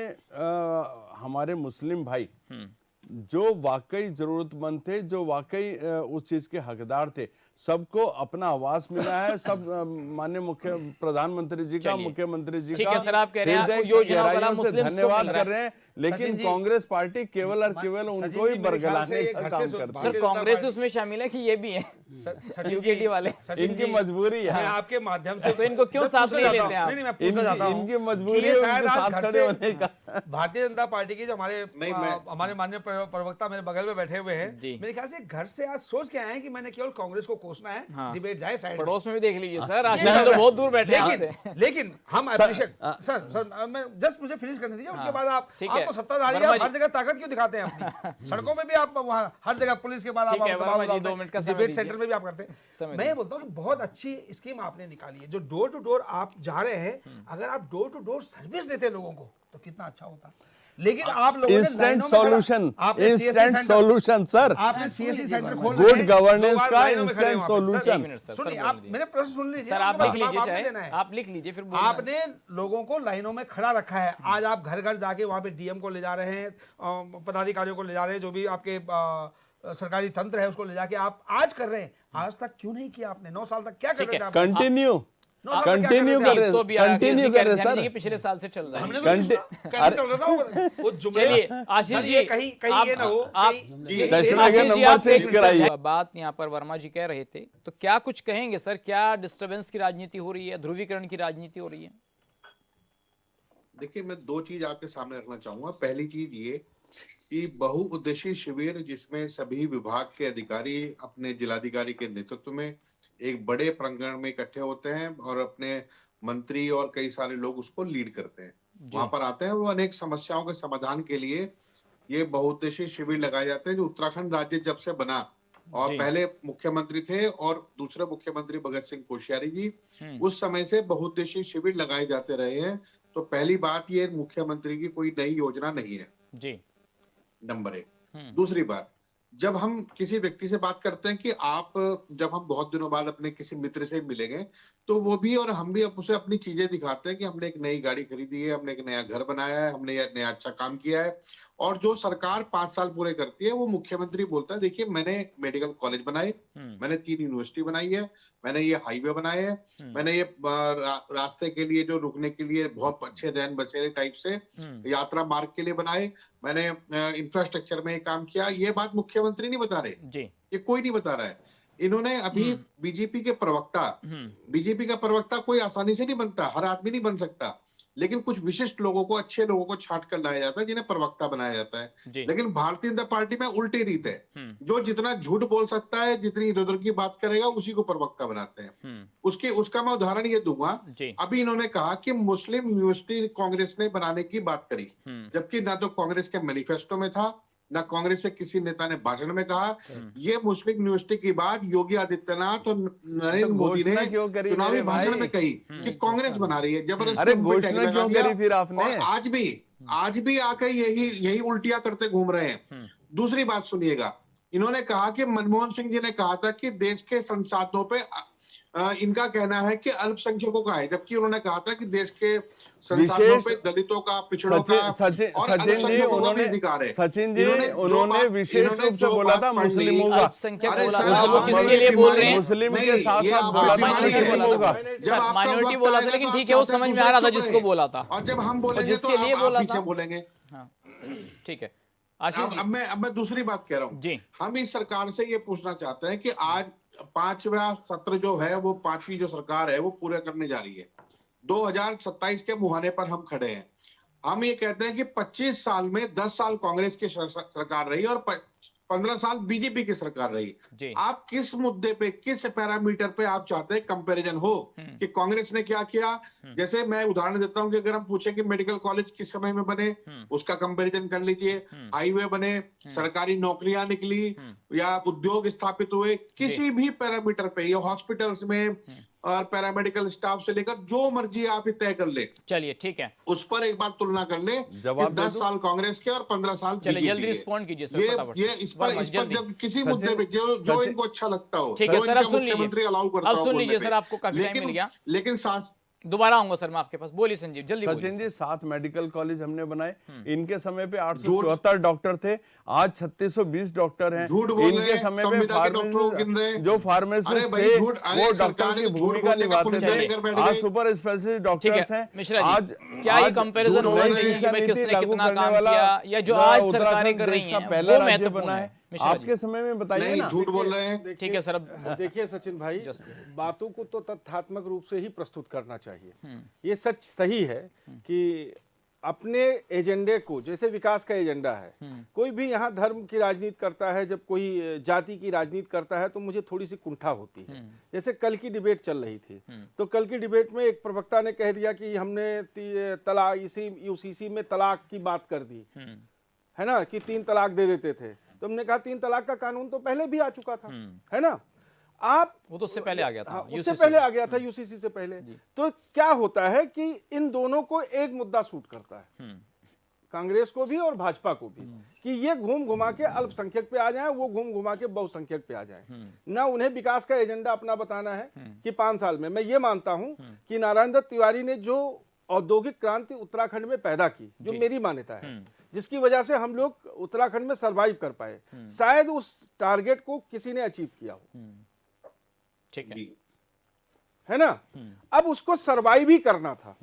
हमारे मुस्लिम भाई जो वाकई जरूरतमंद थे, जो वाकई उस चीज के हकदार थे, सबको अपना आवास मिला है। सब माननीय मुख्य प्रधानमंत्री जी का, मुख्यमंत्री जी ठीक का है सर, आप कह रहे हैं हृदय आपको की योजनाओं का गहराइयों लाभ से मुस्लिम्स को धन्यवाद मिल रहा है। कर रहे हैं, लेकिन कांग्रेस पार्टी केवल और केवल उनको ही बरगलाने का काम करती है। सर कांग्रेस उसमें शामिल है कि ये भी है यूकेडी वाले? इनकी मजबूरी है, मैं आपके माध्यम से तो इनको क्यों साथ नहीं लेते आप? नहीं, मैं पूछना चाहता हूं इनकी मजबूरी कि है ये उनके शायद आज साथ घर खड़े से होने का। भारतीय जनता पार्टी के जो नहीं, हमारे माननीय प्रवक्ता मेरे बगल में बैठे हुए हैं, जी। मेरे ख्याल से घर से आज सोच के आए हैं कि मैंने केवल कांग्रेस को कोसना है, हाँ। डिबेट जाए साइड में। पड़ोस में भी देख लीजिए सर, आशीष जी तो बहुत दूर बैठे हैं आपसे। लेकिन हम अप्रिशिएट सर, मैं जस्ट मुझे फिनिश करने दीजिए, उसके बाद ठीक है। आपको सत्ताधारी वर्मा आप हर जगह ताकत क्यों दिखाते हैं अपनी? सड़कों में भी आप वहाँ हर जगह पुलिस के बाद ठीक है, वर्मा जी, 2 मिनट का समय डिबेट दीजिए। सेंटर में भी आप करते समय हैं। मैं ये बोलता हूँ कि बहुत अच्छी स्कीम आपने निकाली है, जो डोर टू डोर आप जा रहे हैं। अगर आप डोर टू डोर सर्विस देते लोगों को तो कितना अच्छा होता। लेकिन आप लोगों ने इंस्टेंट लाइनों में खड़ा- सॉल्यूशन, आपने CSC instant centre- solution sir, आपने सीएससी सेंटर खोल गुड रखे हैं, गवर्नेंस लोग आज का लाइनों में खड़े हैं इंस्टेंट वहाँ पे। सॉल्यूशन। एक मिनट सर, सुनिए, सर आप बोल मेरे प्रश्न सुन लीजिए सर, आप आपको लिख जवाब लीजिए, आपने देना है। चाहे आप लिख लीजिए, फिर बोलना है। आपने लोगों को लाइनों में खड़ा रखा है। आज आप घर घर जाके वहां पे डीएम को ले जा रहे हैं, पदाधिकारियों को ले जा रहे हैं, जो भी आपके सरकारी तंत्र है उसको ले जाके आप आज कर रहे हैं। आज तक क्यों नहीं किया आपने? 9 साल तक क्या कर रहे थे आप? कंटिन्यू कंटिन्यू कर रहे तो भी आ- कंटिन्यू किसी कर रहे ध्यान सर नहीं कि पिछले साल से चल रहा है। हमने तो कंटि- पूछा, कैसे चल रहा था वो जुमले? चलिए आशीष सर, जी, ये कहीं कहीं ये ना हो आप कहीं- चश्मे का आशीष जी, नंबर आप चेंज एक कराइए। बात यहाँ पर वर्मा जी कह रहे थे, तो क्या कुछ कहेंगे सर? क्या डिस्टरबेंस की राजनीति हो रही है, ध्रुवीकरण की राजनीति हो रही है? देखिए, मैं दो चीज आपके सामने रखना चाहूंगा। पहली चीज ये कि बहुउद्देशीय शिविर जिसमें सभी विभाग के अधिकारी अपने जिलाधिकारी के नेतृत्व में एक बड़े प्रांगण में इकट्ठे होते हैं और अपने मंत्री और कई सारे लोग उसको लीड करते हैं, वहां पर आते हैं। वो अनेक समस्याओं के समाधान के लिए ये बहुउद्देशीय शिविर लगाए जाते हैं। जो उत्तराखंड राज्य जब से बना और जी। पहले मुख्यमंत्री थे और दूसरे मुख्यमंत्री भगत सिंह कोश्यारी जी, उस समय से बहुउद्देशीय शिविर लगाए जाते रहे हैं। तो पहली बात, ये मुख्यमंत्री की कोई नई योजना नहीं है, जी। नंबर एक। दूसरी बात, जब हम किसी व्यक्ति से बात करते हैं कि आप, जब हम बहुत दिनों बाद अपने किसी मित्र से मिलेंगे तो वो भी और हम भी उसे अपनी चीजें दिखाते हैं कि हमने एक नई गाड़ी खरीदी है, हमने एक नया घर बनाया है, हमने नया अच्छा काम किया है। और जो सरकार 5 साल पूरे करती है, वो मुख्यमंत्री बोलता है, देखिए मैंने मेडिकल कॉलेज बनाए, मैंने 3 यूनिवर्सिटी बनाई है, मैंने ये हाईवे बनाए हैं, मैंने ये रास्ते के लिए जो रुकने के लिए बहुत अच्छे रैन बसेरे टाइप से यात्रा मार्ग के लिए बनाए, मैंने इंफ्रास्ट्रक्चर में काम किया। ये बात मुख्यमंत्री नहीं बता रहे, जी। ये कोई नहीं बता रहा है। इन्होंने अभी बीजेपी का प्रवक्ता कोई आसानी से नहीं बनता, हर आदमी नहीं बन सकता, लेकिन कुछ विशिष्ट लोगों को, अच्छे लोगों को छांट कर लाया जाता है जिन्हें प्रवक्ता बनाया जाता है। जी। लेकिन भारतीय जनता पार्टी में उल्टी रीत है, जो जितना झूठ बोल सकता है, जितनी इधर उधर की बात करेगा, उसी को प्रवक्ता बनाते हैं। उसका मैं उदाहरण ये दूंगा। जी। अभी इन्होंने कहा कि मुस्लिम यूनिवर्सिटी कांग्रेस ने बनाने की बात करी, जबकि ना तो कांग्रेस के मैनिफेस्टो में था, ना कांग्रेस से किसी नेता ने भाषण में कहा। ये मुस्लिम यूनिवर्सिटी की बात योगी आदित्यनाथ और नरेंद्र मोदी ने घोषणा क्यों करी चुनावी मेरे भाषण भाई? में कही कि कांग्रेस बना रही है। जबरदस्ती अरे उन पे टैग घोषणा लगा क्यों दिया। करी फिर आपने? और आज भी आकर यही उल्टियां करते घूम रहे हैं। दूसरी बात सुनिएगा, इन्होंने कहा कि मनमोहन सिंह जी ने कहा था कि देश के संसाधनों पे इनका कहना है कि अल्पसंख्यकों का है, जबकि उन्होंने कहा था कि देश के संसाधनों पे दलितों का, पिछड़ों का और अल्पसंख्यकों का भी अधिकार है। सचिन जी इन्होंने जो उन्होंने बात- विशेष इन्होंने रूप से जो बोला बात था पढ़ ली- मुस्लिमों का। अल्पसंख्यक अरे बोला सर, था, वो आप किसके लिए बोल रहे हैं? मुस्लिम के नहीं, साथ ये साथ आपका बोला था बीमारी है। मुस्लिमों का। जब आपका माइनॉरिटी वक्त बोला था, आएगा लेकिन तो ठीक है, आप वो समझ में दूसरे आ रहा था चुप जिसको रहे। बोला था। और जब हम बोलेंगे जिसके तो लिए आप बोला पीछे था। बोलेंगे। हाँ, ठीक है आशीष जी। अब मैं दूसरी बात कह रहा हूँ। जी। हम इस सरकार से ये पूछना चाहते हैं कि आज 5वां सत्र जो है, वो 5वीं जो सरकार है वो पूरा करने जा रही है। 2027 के मुहाने पर हम खड़े हैं। हम ये कहते हैं कि 25 साल में 10 साल कांग्रेस की सरकार रही और 15 साल बीजेपी की सरकार रही। जी। आप किस मुद्दे पे, किस पैरामीटर पे आप चाहते हैं कंपैरिजन हो कि कांग्रेस ने क्या किया? जैसे मैं उदाहरण देता हूं कि अगर हम पूछे कि मेडिकल कॉलेज किस समय में बने, उसका कंपैरिजन कर लीजिए। हाईवे बने, सरकारी नौकरियां निकली या उद्योग स्थापित हुए, किसी भी पैरामीटर पे, या हॉस्पिटल्स में और पैरामेडिकल स्टाफ से लेकर जो मर्जी आप ही तय कर ले, चलिए ठीक है, उस पर एक बार तुलना कर ले। जवाब दे 10 साल कांग्रेस के और 15 साल चलिए बीजेपी जल्दी के। रिस्पॉन्ड कीजिए सर, ये फटाफट ये से। इस पर जल्दी। जब किसी मुद्दे पे जो इनको अच्छा लगता हो, ठीक है जो सर, इनका अब सुन मुख्यमंत्री लीजिए। अलाउ करता अब हो सुन बोलने लीजिए पे। सर, आपको काफी टाइम मिल गया। लेकिन दोबारा आऊंगा सर मैं आपके पास। बोलिए संजीव, जल्दी सचिन बोलिए। जी 7 मेडिकल कॉलेज हमने बनाए। इनके समय पे 874 डॉक्टर थे, आज 3620 डॉक्टर हैं। झूठ बोल रहे इनके हैं, समय पे संविदा के डॉक्टरों को गिन रहे हैं। जो अरे फार्मासिस्ट भाई थे झूठ, अरे वो डॉक्टर सरकार की ने झूठ भूमिका बोलने का निभाते पुलिस थे। लेकर बैठ आज गई। सुपर स्पेशलिस्ट ठीक डॉक्टर्स है हैं। मिश्रा जी, आज क्या ये आज कंपैरिजन झूठ होना बोल चाहिए रहे कि भाई नीति किसने लागू कितना करने काम वाला किया, या जो जो आज उत्तराखंड सरकारें कर रही देश का हैं पहला वो राज्य महत्वपूर्ण बना है? है। मिश्रा जी, आपके समय में बताइए नहीं, ना। झूठ बोल रहे हैं। ठीक है सर, अब देखिए सचिन भाई, Just- बातों को तो तथ्यात्मक रूप से ही प्रस्तुत करना चाहिए। ये सच सही है कि अपने एजेंडे को, जैसे विकास का एजेंडा है, कोई भी यहाँ धर्म की राजनीति करता है, जब कोई जाति की राजनीति करता है तो मुझे थोड़ी सी कुंठा होती है। जैसे कल की डिबेट चल रही थी, तो कल की डिबेट में एक प्रवक्ता ने कह दिया कि हमने तलाक, इसी यूसीसी में तलाक की बात कर दी है ना, कि 3 तलाक दे देते थे। तो हमने कहा 3 तलाक का कानून तो पहले भी आ चुका था, है ना। आप वो तो उससे पहले आ गया था, हाँ, उससे UCC पहले आ गया था, यूसीसी से पहले। तो क्या होता है कि इन दोनों को एक मुद्दा सूट करता है, कांग्रेस को भी और भाजपा को भी, कि ये घूम घुमा के अल्पसंख्यक पे आ जाएं, वो घूम घुमा के बहुसंख्यक पे आ जाएं। ना उन्हें विकास का एजेंडा अपना बताना है कि 5 साल में। मैं ये मानता हूं कि नारायण दत्त तिवारी ने जो औद्योगिक क्रांति उत्तराखंड में पैदा की, जो मेरी मान्यता है, जिसकी वजह से हम लोग उत्तराखंड में सरवाइव कर पाए, शायद उस टारगेट को किसी ने अचीव किया हो, ठीक है। है ना। अब उसको सरवाइव ही करना था।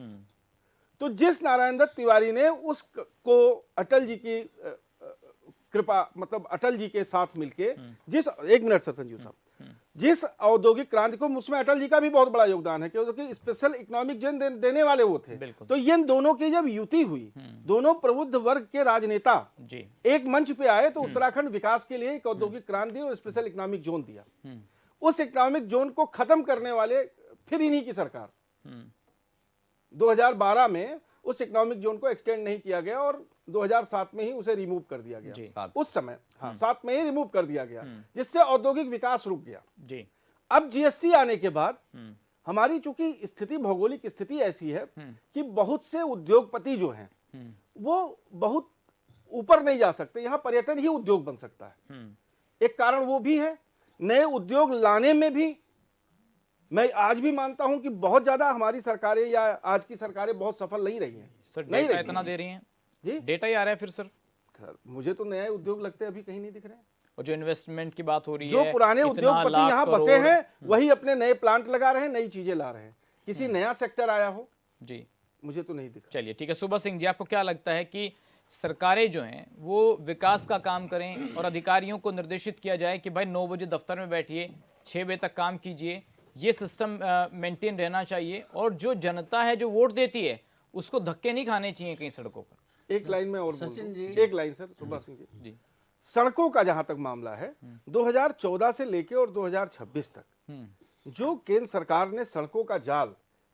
तो जिस नारायण दत्त तिवारी ने उसको अटल जी की कृपा, मतलब अटल जी के साथ मिलके जिस, एक मिनट सर संजीव साहब, जिस औद्योगिक क्रांति को, उसमें अटल जी का भी बहुत बड़ा योगदान है क्योंकि स्पेशल इकोनॉमिक जोन देने वाले वो थे। तो ये दोनों की जब युति हुई, दोनों प्रबुद्ध वर्ग के राजनेता जी एक मंच पे आए, तो उत्तराखंड विकास के लिए एक औद्योगिक क्रांति और स्पेशल इकोनॉमिक जोन दिया। उस इकोनॉमिक जोन को खत्म करने वाले फिर इन्हीं की सरकार। 2012 में उस इकोनॉमिक जोन को एक्सटेंड नहीं किया गया और 2007 में ही उसे रिमूव कर दिया गया। उस समय 7 में ही रिमूव कर दिया गया, जिससे औद्योगिक विकास रुक गया जी। अब जीएसटी आने के बाद हमारी चूंकि स्थिति, भौगोलिक स्थिति ऐसी है कि बहुत से उद्योगपति जो हैं वो बहुत ऊपर नहीं जा सकते, यहाँ पर्यटन ही उद्योग बन सकता है। एक कारण वो भी है, नए उद्योग लाने में भी मैं आज भी मानता हूं कि बहुत ज्यादा हमारी सरकारें या आज की सरकारें बहुत सफल नहीं रही हैं। सर डेटा इतना दे रही हैं जी, डेटा ही आ रहा है फिर सर मुझे तो नए उद्योग लगते अभी कहीं नहीं दिख रहे हैं। और जो इन्वेस्टमेंट की बात हो रही जो है, पुराने इतना उद्योगपति लाख यहाँ करोड़, बसे हैं वही अपने नए प्लांट लगा रहे हैं, नई चीजें ला रहे हैं। किसी नया सेक्टर आया हो जी मुझे तो नहीं दिखा। चलिए ठीक है। सुबह सिंह जी, आपको क्या लगता है कि सरकारें जो हैं वो विकास का काम करें और अधिकारियों को निर्देशित किया जाए कि भाई 9 बजे दफ्तर में बैठिए, 6 बजे तक काम कीजिए, ये सिस्टम मेंटेन रहना चाहिए, और जो जनता है जो वोट देती है उसको धक्के नहीं खाने चाहिए कहीं सड़कों पर? एक लाइन में और बोल सचिन दूं। जी। एक लाइन सर, सुभाष सिंह जी, सड़कों का जहां तक मामला है, 2014 से लेके और 2026 तक जो केंद्र सरकार ने सड़कों का जाल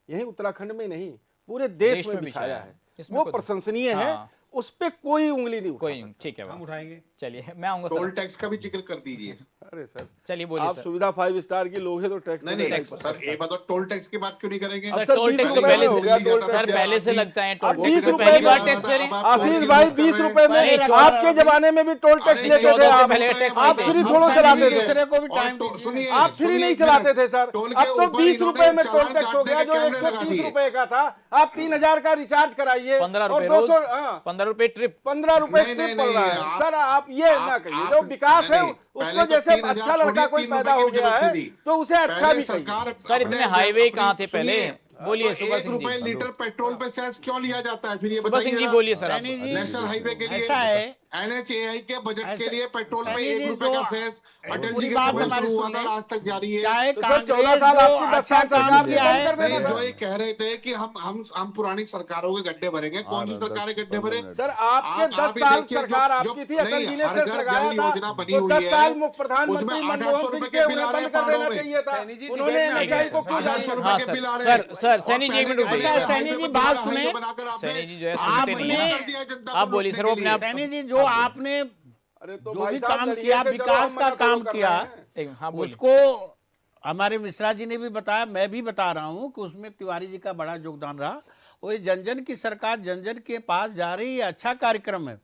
यही उत्तराखंड में नहीं पूरे देश में बिछाया है, वो प्रशंसनीय है। उस पे कोई उंगली नहीं कोई ठीक है, हम उठाएंगे। चलिए मैं आऊंगा टोल सर। टैक्स का भी जिक्र कर दीजिए। अरे सर चलिए बोलिए आप सर। सुविधा 5 स्टार की लोग हैं तो टैक्स नहीं नहीं सर, ये बताओ टोल टैक्स की बात क्यों नहीं करेंगे? सर सर, टोल 20 टैक्स तो रुपए पहले में हो गया, टोल से, टैक्स सर पहले से लगता है टोल अब टैक्स 20 पे रुपए पहली बार में टैक्स ले रहे हैं। आशीष भाई 20 रुपए में, नहीं, आपके जमाने में भी टोल टैक्स अरे, लेते थे 14 से आप। पहले टैक्स आप नहीं थे। फ्री थोड़ा चलाते थे, दूसरे को भी और टाइम तो दीजिए। सुनिए, आप फ्री नहीं चलाते थे सर। टोल अब के तो ऊपर 20 रुपए में इन्होंने टोल टैक्स हो गया, जो चालान काटने के कैमरे 130 लगा रुपए का था। आप 3000 का रिचार्ज कराइए 15 और रुपए 200, रोज, हाँ, 15 रुपए ट्रिप। 15 रुपए नहीं, ट्रिप नहीं, पड़ रहा नहीं, है। आप- सर आप ये ना कहिए, जो विकास है उसको जैसे अच्छा लड़का कोई पैदा हो गया है तो उसे अच्छा भी कहिए। सर इतने हाईवे कहाँ थे पहले? बोलिए सुबह सिंह जी। 1 लीटर पेट्रोल पे सेस क्यों लिया जाता है फिर ये सुबह सिंह जी बताइए। बोलिए सर आप। सैनी जी, नेशनल हाईवे के लिए ऐसा है, NHAI के बजट के ऐसा- लिए पेट्रोल पे सैनी 1 जी, रुपए जो का सेस अटल जी पूरी के बात समय हमारी शुरू हुआ सुन था, लें। आज तक जारी है। चाहे तो सर कांग्रेस 14 साल जो आपकी 10 अच्छा साल काम सरकार किया है, कर देना नहीं, था। जो ये कह रहे थे कि हम पुरानी सरकारों के गड्ढे भरेंगे, कौन सी सरकारें गड्ढे भरे? सर आपके 10 आप ही साल देखिए, सरकार जो- आपकी थी, जो- अटल नहीं, जी ने हर सिर घर लगाया जल था, योजना बनी तो हुई 10 है। साल प्रधानमंत्री उसमें मनमोहन 800 सिंह रुपए के के उन्हें बिल आ रहे बंद हैं कर देना पहाड़ों में। चाहिए था। सैनी जी, उन्होंने डिबेट में NHAI को क्यों 800 जारी रुपए हाँ के सर, बिल आ रहे हैं। सर सैनी जी एक मिनट और रुकिए पहले सर। सैनी जी, हाईवे पे बात हाईवे सुने। बनाकर आपने- सैनी जी जो है आपने सुनते नहीं हैं। कर दिया जनता आप को बोलिए लूटने सर, वो के अपने लिए। आप- सैनी जी जो आपने अरे तो जो भाई भी साहब काम लड़िए किया, से चलो, विकास हम का मना काम थोड़ा कर किया, रहे हैं। हाँ बोलिए। उसको हमारे मिश्रा जी ने भी बताया, मैं भी बता रहा हूँ कि उसमें तिवारी जी का बड़ा योगदान रहा। वो ये जन जन की सरकार जन जन के पास जा रही है, अच्छा कार्यक्रम है,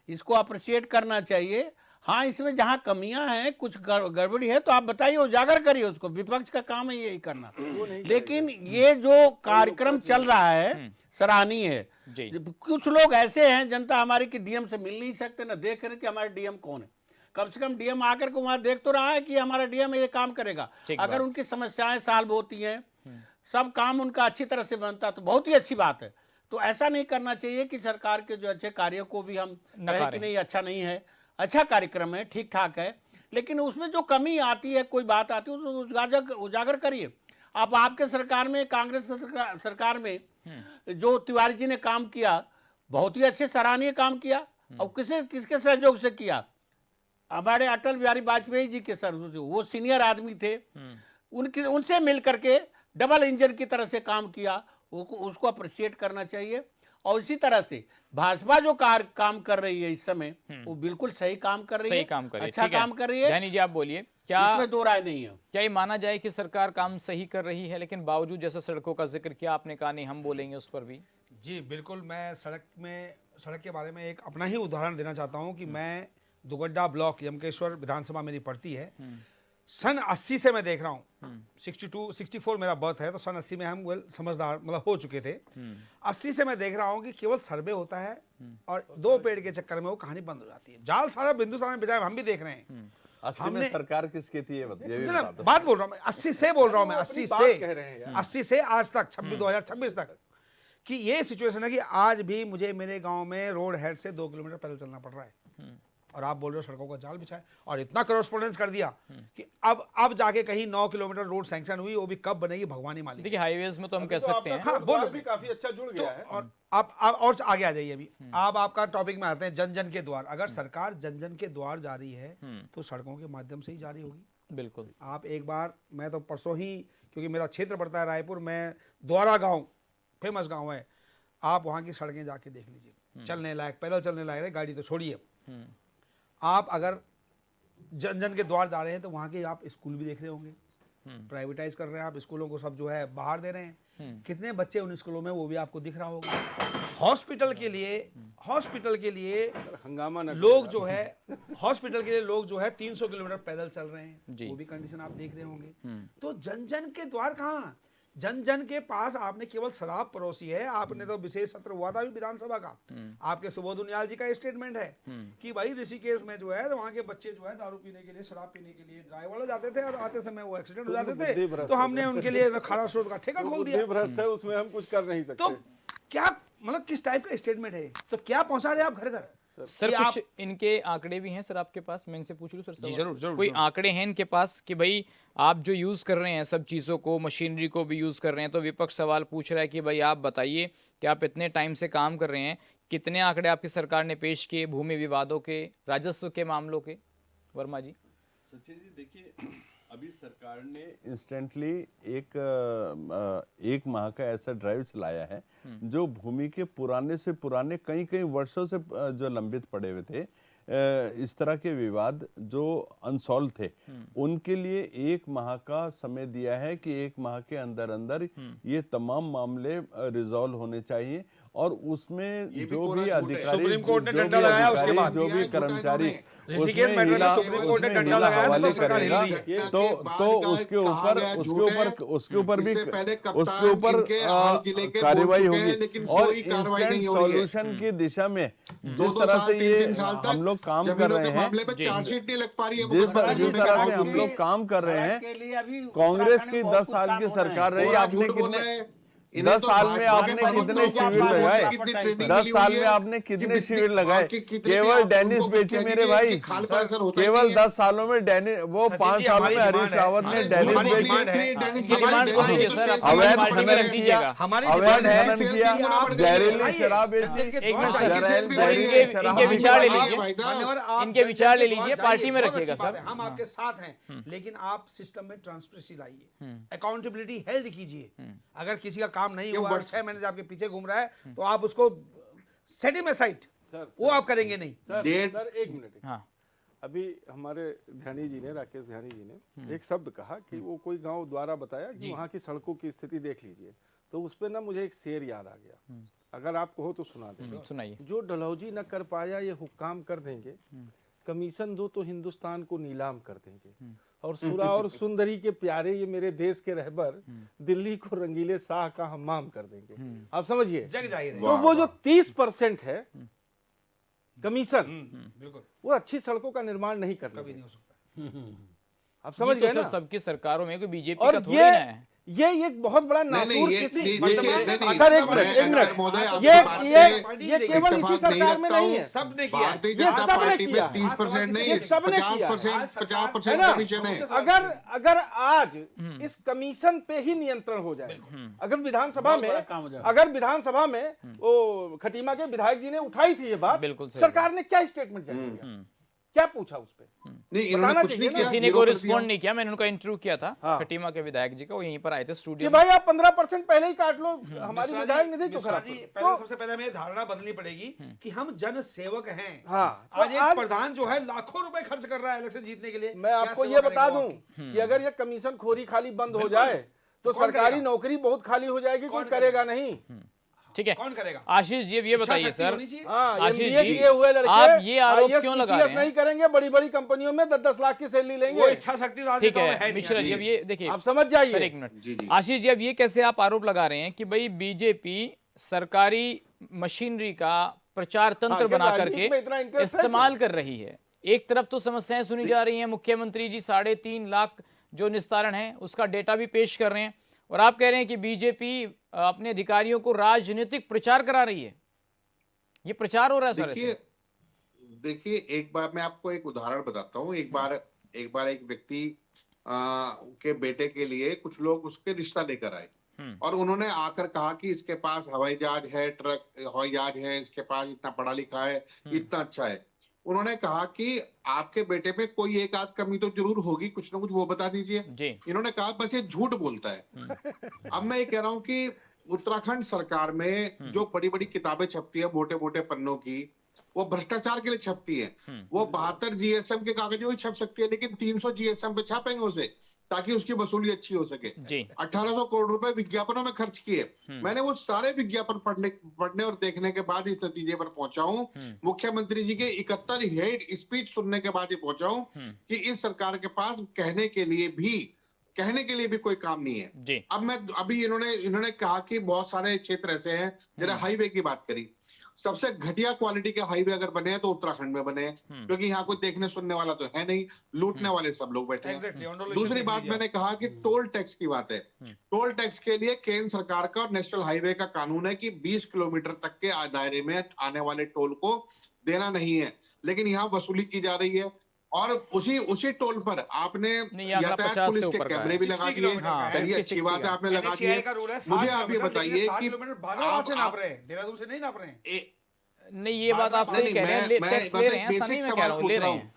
इसको अप्रिशिएट करना चाहिए। हाँ, इसमें जहाँ कमियां हैं, कुछ गड़बड़ी है तो आप बताइए, उजागर करिए उसको, विपक्ष का काम है यही करना। लेकिन ये जो कार्यक्रम चल रहा है सराहनीय है। जी। कुछ लोग ऐसे हैं, जनता हमारी की डीएम से मिल नहीं सकते, ना देख रहे कि हमारे डीएम कौन है। कम से कम डीएम आकर के वहां देख तो रहा है कि हमारा डीएम ये काम करेगा। अगर उनकी समस्याएं सॉल्व होती हैं, सब काम उनका अच्छी तरह से बनता तो बहुत ही अच्छी बात है। तो ऐसा नहीं करना चाहिए कि सरकार के जो अच्छे कार्यों को भी हम कहें कि नहीं अच्छा नहीं है। अच्छा कार्यक्रम है, ठीक ठाक है, लेकिन उसमें जो कमी आती है, कोई बात आती है उसको उजागर करिए। अब आपके सरकार में, कांग्रेस सरकार में जो तिवारी जी ने काम किया, बहुत ही अच्छे सराहनीय काम किया। और किसके सहयोग से किया? हमारे अटल बिहारी वाजपेयी जी के सर, वो सीनियर आदमी थे, उनसे मिल करके डबल इंजन की तरह से काम किया, उसको अप्रिशिएट करना चाहिए। और इसी तरह से भाजपा जो काम कर रही है इस समय, वो बिल्कुल सही काम कर रही है, सही काम कर रही है, अच्छा काम कर रही है। यानी जी आप बोलिए, क्या इसमें दो राय नहीं है। क्या ये माना जाए कि सरकार काम सही कर रही है, लेकिन बावजूद जैसे सड़कों का जिक्र किया आपने, कहा नहीं हम बोलेंगे उस पर भी? जी बिल्कुल, मैं सड़क के बारे में एक अपना ही उदाहरण देना चाहता हूं कि मैं दुगड्डा ब्लॉक, यमकेश्वर विधानसभा मेरी पड़ती है। सन 80 से मैं देख रहा हूँ, 64 मेरा बर्थ है, तो सन 80 में हम समझदार मतलब हो चुके थे। 80 से मैं देख रहा हूँ कि केवल सर्वे होता है और 2 पेड़ के चक्कर में वो कहानी बंद हो जाती है। जाल सारा बिंदु सारा बिछाए हम भी देख रहे हैं। 80 में सरकार किसकी थी ये ये भी बता दो। बात बोल रहा हूँ मैं, 80 से बोल रहा हूँ मैं, अपनी 80 बात से कह रहे हैं यार। 80 से आज तक 2026 तक कि ये सिचुएशन है कि आज भी मुझे मेरे गांव में रोड हेड से 2 किलोमीटर पैदल चलना पड़ रहा है, और आप बोल रहे हो सड़कों का जाल बिछाए, और इतना करस्पॉन्डेंस कर दिया कि अब जाके कहीं 9 किलोमीटर रोड सैंक्शन हुई, वो भी कब बनेगी भगवान ही मालिक। देखिए हाईवेज में तो हम कह तो सकते आपका हैं, हाँ, कोटद्वार बोलो। भी काफी अच्छा जुड़ गया है। और आप और आगे आ जाइए अभी। आप आपका टॉपिक में आते हैं जन जन के द्वार। अगर सरकार जन जन के द्वार जा रही है तो सड़कों के माध्यम से ही जारी होगी। बिल्कुल। आप एक बार, मैं तो परसों ही, क्योंकि मेरा क्षेत्र पड़ता है रायपुर, मैं द्वारा गांव, फेमस गांव है, आप वहां की सड़कें जाके देख लीजिए, चलने लायक, पैदल चलने लायक है, गाड़ी तो छोड़िए। आप अगर जन जन के द्वार जा रहे हैं तो वहां के आप स्कूल भी देख रहे होंगे, प्राइवेटाइज कर रहे हैं आप स्कूलों को, सब जो है बाहर दे रहे हैं, कितने बच्चे उन स्कूलों में, वो भी आपको दिख रहा होगा। हॉस्पिटल के लिए हंगामा न लोग जो है, हॉस्पिटल के लिए लोग जो है 300 किलोमीटर पैदल चल रहे हैं, जी। वो भी कंडीशन आप देख रहे होंगे। तो जन जन के द्वार कहाँ, जन जन के पास आपने केवल शराब परोसी है। आपने तो विशेष सत्र हुआ था अभी विधानसभा का, आपके सुबोध उनियाल जी का स्टेटमेंट है कि भाई ऋषिकेश में जो है वहाँ के बच्चे जो है दारू पीने के लिए, शराब पीने के लिए ड्राइवर जाते थे और आते समय वो एक्सीडेंट हो जाते बुद्धि थे, भ्रष्ट तो हमने उनके लिए खारा स्रोत का ठेका खोल दिया। भ्रष्ट है, उसमें हम कुछ कर नहीं सकते। तो क्या मतलब किस टाइप का स्टेटमेंट है, तो क्या पहुंचा रहे आप घर घर? सर कि कुछ इनके आंकड़े भी हैं सर आपके पास, मैं इनसे पूछ लूं सर सवाल? जरूर, कोई आंकड़े हैं इनके पास कि भाई आप जो यूज कर रहे हैं सब चीजों को, मशीनरी को भी यूज कर रहे हैं, तो विपक्ष सवाल पूछ रहा है कि भाई आप बताइए कि आप इतने टाइम से काम कर रहे हैं, कितने आंकड़े आपकी सरकार ने पेश किए भूमि विवादों के, राजस्व के मामलों के? वर्मा जी। सचिन जी देखिए, अभी सरकार ने इंस्टेंटली एक माह का ऐसा ड्राइव चलाया है जो भूमि के पुराने से पुराने कई वर्षों से जो लंबित पड़े हुए थे, इस तरह के विवाद जो अनसॉल्व थे, उनके लिए 1 माह का समय दिया है कि 1 माह के अंदर अंदर ये तमाम मामले रिजॉल्व होने चाहिए। और उसमें जो भी अधिकारी, सुप्रीम कोर्ट ने जो डंडा भी लगाया, उसके अधिकारी, बाद जो भी कर्मचारी ऋषिकेश मैटर में सुप्रीम कोर्ट ने डंडा लगाया, हवाले तो सरकार करेगा, हिल रही है। तो उसके ऊपर कार्रवाई होगी। और इंस्टेंट सॉल्यूशन की दिशा में जिस तरह से ये हम लोग काम कर रहे हैं, जिस तरह से हम लोग काम कर रहे हैं, के लिए अभी कांग्रेस की 10 साल की सरकार रही, आपने कितने 10 साल में आपने कितने शिविर लगाए, 10 साल में आपने कितने शिविर लगाए? केवल डेनिस बेची मेरे भाई, केवल 10 सालों में डेनिस, वो 5 सालों में हरीश रावत ने डेनिस बेची, अवैध खनन किया, अवैध खनन किया, जहरीली शराब बेची। एक मिनट सर, इनके विचार ले लीजिए, इनके विचार ले लीजिए, पार्टी में रखिएगा सर। हम आपके साथ हैं, लेकिन आप सिस्टम में ट्रांसपेरेंसी लाइए, अकाउंटेबिलिटी हेल्ड कीजिए। अगर किसी का काम नहीं हुआ, 6 महीने से आपके पीछे घूम रहा है, तो आप उसको सेट हिम असाइड, वो आप करेंगे नहीं। Sir 1 minute. हाँ, अभी हमारे ध्यानी जी ने, राकेश ध्यानी जी ने एक शब्द कहा कि वो कोई गांव द्वारा बताया कि वहां की सड़कों की स्थिति देख लीजिए, तो उस पर ना मुझे एक शेर याद आ गया, अगर आप कहो तो सुना दें। सुनाइए। जो डलहौजी न कर पाया ये हुक्काम कर देंगे, कमीशन दो तो हिंदुस्तान को नीलाम कर देंगे, और सुरा और सुंदरी के प्यारे ये मेरे देश के रहबर, दिल्ली को रंगीले शाह का हम्माम कर देंगे। आप समझिए, जग जाहिर है। तो वो जो 30% है कमीशन, बिल्कुल वो अच्छी सड़कों का निर्माण नहीं कर कभी रही। नहीं हो सकता। आप समझ ये तो गए सर ना? सबकी सरकारों में, कोई बीजेपी और का थोड़ी ना है। ये एक बहुत बड़ा नासूर ये- किसी ये- वर्तमान ये- में- नहीं, सर एक मैं मिनट शंकर महोदय आपकी ये बात ये से ये केवल इसी इत्तेफाक नहीं सरकार में रखता नहीं हूं। है, सबने किया है। भारतीय ये जनता सबने पार्टी किया। में 30% नहीं, ये सबने किया। 50% है ना? कमीशन है। अगर आज इस कमीशन पे ही नियंत्रण हो जाए, अगर विधानसभा में, बड़ा काम हो जाएगा। अगर विधानसभा में वो खटीमा के विधायक जी ने उठाई थी ये बात, बिल्कुल सही सरकार ने क्या स्टेटमेंट जारी किया, क्या पूछा उस पे? नहीं, इन्होंने बताना कुछ चाहिए नहीं ना। किया, किसी ने जीरो कोई कर दिया। रिस्पॉन्ड नहीं किया। मैंने उनका इंटरव्यू किया था, हाँ। खटीमा के विधायक जी का, वो यहीं पर आए थे कि स्टूडियो में। भाई आप 15% पहले ही काट लो, हमारी मिश्रा विधायक जी, निधि क्यों मिश्रा खराब जी, करो? पहले सबसे पहले हमें धारणा बदलनी पड़ेगी कि हम जन सेवक हैं। हाँ, तो आज एक आज- प्रधान जो है लाखों रुपए खर्च कर रहा है इलेक्शन जीतने के लिए। मैं क्या आपको सेवा ये बता करेगा दूं वो? कि अगर ये कमीशन खोरी खाली बंद हो बिल्कुल। जाए तो कौन सरकारी करेगा? नौकरी बहुत खाली हो जाएगी, कोई कौन करेगा नहीं। ठीक है, कौन करेगा? आशीष जी अब ये बताइए इच्छा शक्ति सर, होनी चाहिए। हाँ, आशीष MBA जी, किए हुए लड़के आप ये आरोप IAS, क्यों लगा PCS रहे हैं? नहीं करेंगे, बड़ी बड़ी कंपनियों में 10-10 लाख की सैलरी वो लेंगे। इच्छा शक्ति ठीक राजनेताओं में है नहीं। मिश्रा जी, अब ये देखिए आप समझ सर, जाइए। एक मिनट। जी, जी। आशीष जी अब ये कैसे आप आरोप लगा रहे हैं कि भाई बीजेपी सरकारी मशीनरी का प्रचार तंत्र हाँ, क्या बना राजनीति में इतना करके interest है इस्तेमाल कर रही है? एक तरफ तो समस्याएं सुनी जा रही हैं, मुख्यमंत्री जी 3.5 लाख जो निस्तारण है उसका डेटा भी पेश कर रहे हैं, और आप कह रहे हैं कि बीजेपी अपने अधिकारियों को राजनीतिक प्रचार करा रही है। ये प्रचार हो रहा है सर? देखिए एक बार मैं आपको एक उदाहरण बताता हूँ। एक बार एक व्यक्ति के बेटे के लिए कुछ लोग उसके रिश्ता लेकर आए और उन्होंने आकर कहा कि इसके पास हवाई जहाज है, ट्रक हवाई जहाज है, इसके पास इतना पढ़ा लिखा है, इतना अच्छा है। उन्होंने कहा कि आपके बेटे पे कोई एक आध कमी तो जरूर होगी, कुछ ना कुछ वो बता दीजिए। इन्होंने कहा बस ये झूठ बोलता है। अब मैं ये कह रहा हूँ कि उत्तराखंड सरकार में जो बड़ी बड़ी किताबें छपती है मोटे मोटे पन्नों की, वो भ्रष्टाचार के लिए छपती है। वो 72 जीएसएम के कागजों में छप सकती है, लेकिन 300 जीएसएम पे छापेंगे उसे ताकि उसकी वसूली अच्छी हो सके। 1800 करोड़ रुपए विज्ञापनों में खर्च किए। मैंने वो सारे विज्ञापन पढ़ने और देखने के बाद इस नतीजे पर पहुंचा हूं। मुख्यमंत्री जी के 71 हेड स्पीच सुनने के बाद ही पहुंचा हूं कि इस सरकार के पास कहने के लिए भी कोई काम नहीं है। अभी इन्होंने कहा कि बहुत सारे क्षेत्र ऐसे हैं, जरा हाईवे की बात करी। सबसे घटिया क्वालिटी के हाईवे अगर बने हैं तो उत्तराखंड में बने हैं, क्योंकि यहाँ कोई देखने सुनने वाला तो है नहीं, लूटने वाले सब लोग बैठे हैं। दूसरी बात मैंने कहा कि टोल टैक्स की बात है। टोल टैक्स के लिए केंद्र सरकार का और नेशनल हाईवे का कानून है कि 20 किलोमीटर तक के दायरे में आने वाले टोल को देना नहीं है, लेकिन यहाँ वसूली की जा रही है। और उसी टोल पर आपने यातायात पुलिस के कैमरे भी लगा दिए। चलिए अच्छी बात है, आपने लगा दिए। मुझे आप ये बताइए कि देहरादून से नहीं नाप रहे हैं। नहीं, ये बात आप सही कह रहे हैं, टैक्स ले रहे हैं, ऐसा नहीं मैं कह रहा हूं, ले रहे हैं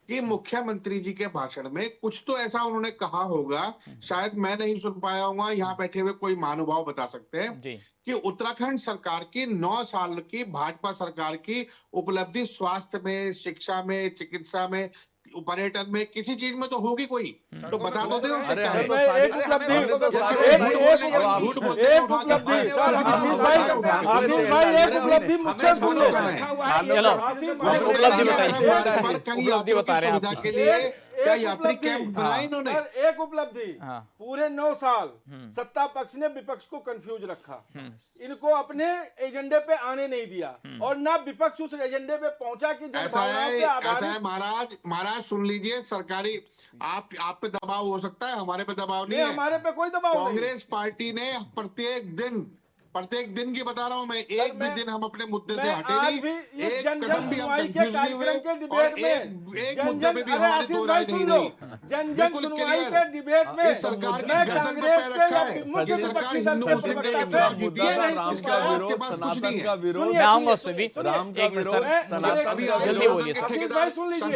कि मुख्यमंत्री जी के भाषण में कुछ तो ऐसा उन्होंने कहा होगा, शायद मैं नहीं सुन पाया हूँ, यहाँ बैठे हुए कोई महानुभाव बता सकते हैं कि उत्तराखंड सरकार की 9 साल की भाजपा सरकार की उपलब्धि स्वास्थ्य में, शिक्षा में, चिकित्सा में, पर्यटन में, किसी चीज में तो होगी कोई, तो बता दो। उपलब्धि बता रहे हैं के लिए क्या यात्री कैंप बनाए इन्होंने? एक उपलब्धि, पूरे 9 साल सत्ता पक्ष ने विपक्ष को कंफ्यूज रखा, इनको अपने एजेंडे पे आने नहीं दिया, और ना विपक्ष उस एजेंडे पे पहुंचा कि ऐसा है महाराज सुन लीजिए, सरकारी आप पे दबाव हो सकता है, हमारे पे दबाव नहीं है। हमारे पे कोई दबाव नहीं। कांग्रेस पार्टी ने प्रत्येक दिन की बता रहा हूं मैं, एक भी दिन हम अपने मुद्दे से हटे नहीं, एक कदम भी हम कंफ्यूज नहीं हुए, और एक मुद्दे पे भी हमारी दो राय नहीं रही। जन सुनवाई के डिबेट में इस सरकार की गर्दन पे पैर रखा है। ये सरकार हिंदू मुस्लिम के खिलाफ जीती है, इसके पास कुछ नहीं है। मैं आऊंगा उसमें भी, राम का विरोध, जल्दी बोलिए,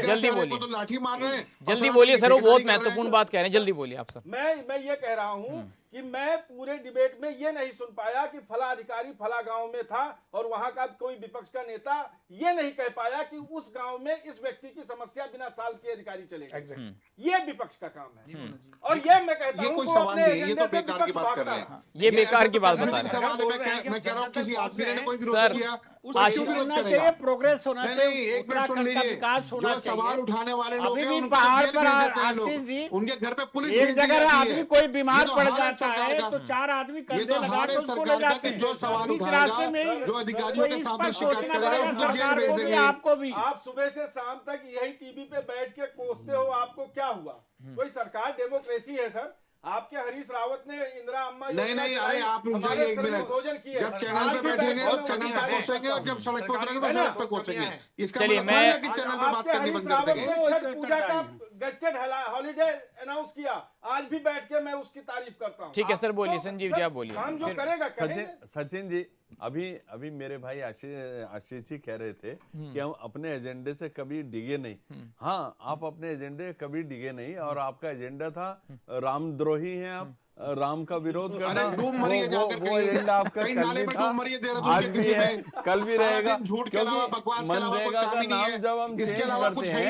जल्दी बोलिए, तो लाठी मार रहे हैं। जल्दी बोलिए सर, वो बहुत महत्वपूर्ण बात कह रहे हैं, जल्दी बोलिए आप सर। मैं ये कह रहा हूं कि मैं पूरे डिबेट में ये नहीं सुन पाया कि फला अधिकारी फला गांव में था और वहां का कोई विपक्ष का नेता ये नहीं कह पाया कि उस गांव में इस व्यक्ति की समस्या बिना साल के अधिकारी चलेगा। ये विपक्ष का काम है, और ये मैं कहता हूं कोई सवाल नहीं है, ये तो बेकार की बात कर रहे हैं। ये बेकार की बात बता रहे हैं। मैं कह रहा हूँ किसी आदमी ने कोई विरोध किया, प्रोग्रेस होना चाहिए, एक मिनट सुन लीजिए, जो सवाल उठाने वाले लोग हैं उनके घर पे पुलिस एक जगह आदमी कोई बीमार पड़ जाता है तो 4 आदमी कंधे लगा के उसको ले जाते हैं। जो सवाल उठाएगा, जो अधिकारियों के सामने शिकायत करेगा, उसको जेल भेज देंगे। आपको भी, आप सुबह से शाम तक यही टीवी पे बैठ के कोसते हो, आपको क्या हुआ? कोई सरकार डेमोक्रेसी है सर? आपके हरीश रावत ने इंदिरा अम्मा नहीं, अरे आप रुक जाइए एक मिनट। जब चैनल पे बैठेंगे तो चैनल पे कोसेंगे, और जब सड़क पे उतरेंगे तो सड़क पे कोसेंगे। इसका मतलब है कि चैनल पे बात करनी बंद कर देंगे। छठ पूजा का गेस्टेड हॉलीडे अनाउंस किया, आज भी बैठ के मैं उसकी तारीफ करता हूँ। ठीक है सर, बोलिए संजीव जी, आप बोलिए। हम जो करेगा सचिन जी, अभी मेरे भाई आशीष जी कह रहे थे कि हम अपने एजेंडे से कभी डिगे नहीं। हाँ, आप अपने एजेंडे कभी डिगे नहीं, और आपका एजेंडा था रामद्रोही हैं आप, राम का विरोध करना, वो एजेंडा आपका कल भी था, आज भी है, कल भी रहेगा। क्योंकि मनरेगा का नाम जब हम चेंज करते हैं,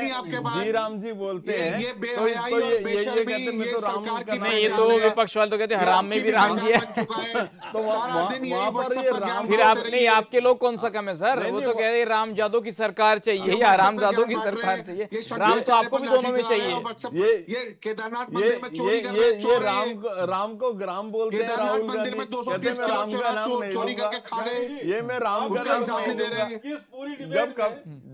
जी राम जी बोलते हैं, तो ये कहते हैं मैं तो राम करना, ये तो विपक्ष वाले तो कहते हैं हराम में भी राम जी है। तो वहाँ पर ये राम, फिर आप नहीं, आपके लोग कौन सा कम है सर? वो तो कह रहे राम जादव की सरकार चाहिए या राम जादव की सरकार चाहिए? राम तो आपको भी दोनों में चाहिए। ये केदारनाथ मंदिर में चोरी कर ये राम को ग्राम बोलते हैं, राहुल गांधी कहते हैं राम का नाम नहीं लूंगा, ये मैं राम का नाम नहीं लूंगा।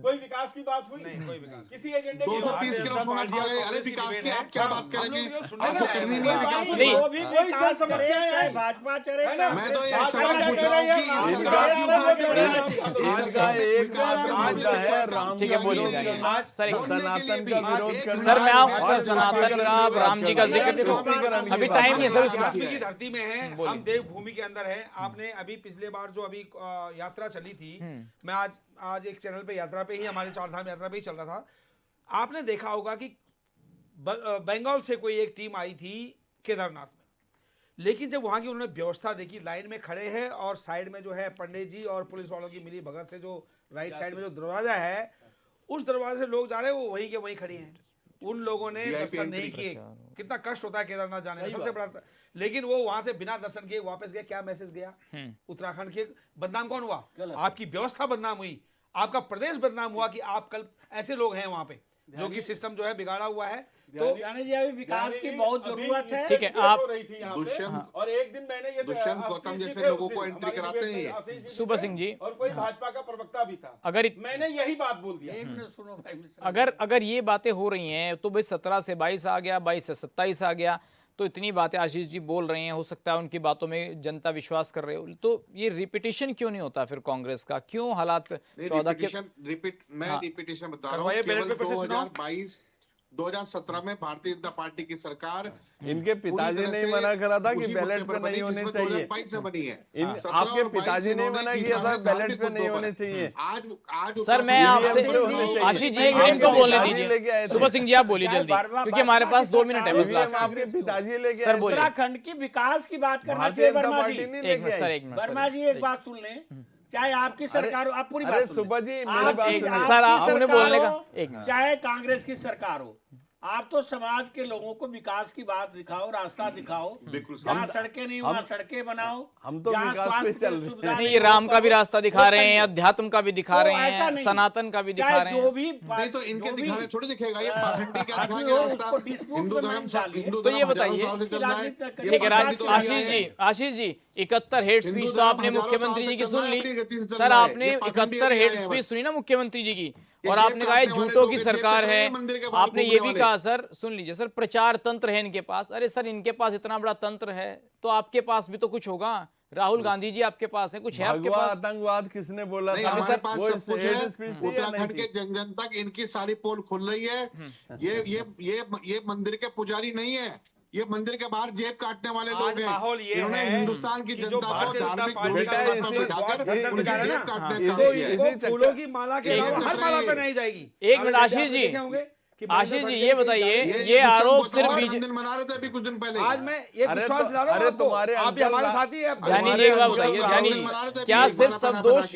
कोई विकास की बात हुई नहीं, कोई विकास। किसी एजेंडे की 230 किलो सोना खा गए। अरे विकास की आप क्या बात करेंगे? आपको करनी नहीं है विकास की नहीं। बात। वो भी कोई क्या समस्या है? भाजपा चले है ना? मैं तो ये भाजपा सवाल क्या पूछ कह रहा हूँ रही है? कि आज सरकार आज क्यों सब भाग कह रही रहे है? हैं। इनका एक विकास के मुद्दा मामले है में राम ठीक का है, बोलिए विरोध जाइए। करना, सर, एक- सनातन का विरोध करना। सर मैं आप और सनातन का राम जी का जिक्र देखो, अभी टाइम नहीं है सर उसका। आदमी की धरती में है, बोलिए। हम देवभूमि के अंदर है। आपने अभी पिछले बार जो अभी यात्रा चली थी, मैं आज एक चैनल पे यात्रा पे ही, हमारे चारधाम यात्रा पे ही चल रहा था। आपने देखा होगा कि बंगाल से कोई एक टीम आई थी केदारनाथ में, लेकिन जब वहां की उन्होंने व्यवस्था देखी, लाइन में खड़े हैं और साइड में जो है पंडित जी और पुलिस वालों की मिली भगत से जो राइट साइड में जो दरवाजा है, उस दरवाजे से लोग जा रहे हैं, वो वहीं के वहीं खड़ी हैं। उन लोगों ने VIP दर्शन नहीं एंट्री। किए। कितना कष्ट होता है केदारनाथ जाने में, सबसे बड़ा। लेकिन वो वहां से बिना दर्शन किए वापस गए। क्या मैसेज गया? उत्तराखंड के बदनाम कौन हुआ? आपकी व्यवस्था बदनाम हुई, आपका प्रदेश बदनाम हुआ कि आप कल ऐसे लोग हैं वहां पे जो कि सिस्टम जो है बिगाड़ा हुआ है। तो यानी जी अभी विकास की बहुत जरूरत है। ठीक है, डिबेट आप- हो रही थी यहाँ पे, दुष्यंत- और एक दिन मैंने ये दुष्यंत आशीष गौतम जी जैसे थे लोगों उस को दिन, एंट्री हमारी कराते डिबेट हैं में ये। आशीष जी सुबह थे, सिंह जी। और कोई भाजपा का प्रवक्ता भी था। अगर मैंने यही बात बोल दिया। एक मिनट सुनो भाई मिश्रा। अगर ये बातें हो रही हैं तो भाई 17 से 22 आ गया, 22 से 27 आ गया, तो इतनी बातें आशीष जी बोल रहे हैं, हो सकता है उनकी बातों में जनता विश्वास कर रहे हो, तो ये रिपीटिशन क्यों नहीं होता फिर कांग्रेस का? क्यों हालात 14 के मैं रिपीटिशन बता रहा करवाइए, हूँ। केवल बैलेट पेपर से चुनाव। 2017 में भारतीय जनता पार्टी की सरकार इनके पिताजी ने मना करा था कि बैलेट पे नहीं होने चाहिए। 2022 से बनी है। आपके पिताजी ने मना किया था बैलेट पे नहीं होने चाहिए। आज सर मैं आपसे आशीष जी एक मिनट को बोलने दीजिए। सुबह सिंह जी आप बोलिए जल्दी, क्योंकि हमारे पास 2 मिनट है बस ईवीएम लास्ट। आपके पिताजी लेके सर आए बोलिए। उत्तराखंड की विकास की बात करना भारतीय चाहिए जनता वर्मा पार्टी जी। नहीं एक लेके मिनट सर, आई। एक मिनट वर्मा जी एक बात सुन लें, चाहे आपकी सरकार हो, आप पूरी अरे बात सुन सुब्बा लें। जी मेरी आप बात एक- सुनिए। सर, आपकी उन्हें सरकार बोलने का- हो, एक मिनट। चाहे कांग्रेस की सरकार हो, आप तो समाज के लोगों को विकास की बात दिखाओ, रास्ता दिखाओ। बिल्कुल सर। जहाँ सड़कें नहीं वहाँ सड़कें बनाओ। हम तो जहाँ विकास पे स्वास्थ्य चल की रहे सुविधा नहीं, ये राम का भी रास्ता दिखा रहे हैं, अध्यात्म का भी दिखा तो रहे ऐसा हैं, नहीं। सनातन का भी दिखा चाहे रहे जो हैं। भी नहीं तो इनके जो भी दिखाने थोड़ी दिखेगा ये पाखंडी क्या आदमी दिखाएंगे हो, रास्ता। उसको dispute हिंदू में धर्म मत डालिए। हिंदू तो धर्म ये हजारों बताइए, साल से चल रहा है। राजनीति ये ठीक है पाखंडी तो आशीष नहीं जी, है। आशीष जी 71 हेट हिंदू स्पीच तो धर्म आपने हजारों मुख्यमंत्री साल जी की से सुन चल रहा है, ली। अपनी गति से चल सर रहा है। आपने ये पाखंडी 71 नहीं हेट आए हैं स्पीच बस। सुनी ना मुख्यमंत्री जी की, ये और जेब आपने कहा है काटने वाले झूठों लोग की हैं, जेब सरकार काट रहे है। हैं मंदिर के बाहर आपने ये घूमने भी वाले। कहा सर, सुन लीजिए सर, प्रचार तंत्र है इनके पास। अरे सर इनके पास इतना बड़ा तंत्र है तो आपके पास भी तो कुछ होगा। राहुल गांधी जी आपके पास है, कुछ है आपके भगवा पास? आतंकवाद किसने बोला नहीं था? हमारे पास वो सब कुछ है। हेड स्पीच थी या नहीं उत्तराखंड थी? के जन जन तक इनकी सारी पोल खुल रही है। ये मंदिर के पुजारी नहीं है, ये मंदिर के बाहर जेब काटने वाले आज लोग हैं। माहौल ये इन्होंने है हिंदुस्तान की कि जो जनता को भारतीय जनता धार्मिक पार्टी गुरु का के बेटा, रूप में इसी- बिठाकर इसी- उनकी इसी- जेब काटने का तो काम किया है। इनको इसी फूलों की माला के ये अलावा चक्कर हर माला है। पहनाई जाएगी। एक मिनट आशीष जी, देखे होंगे कि आशीष महेंद्र जी भट्ट ये की बताइए, जाए। ये आरोप सिर्फ बीजेपी बीजे मना रहे थे अभी कुछ दिन पहले ही। आज मैं ये अरे विश्वास तो- दिला रहा हूं अरे आपको, तुम्हारे आप भी अंकल हमारे रा- साथी हैं। ध्यानी जी एक बात बताइए, ध्यानी जी क्या सिर्फ सब दोष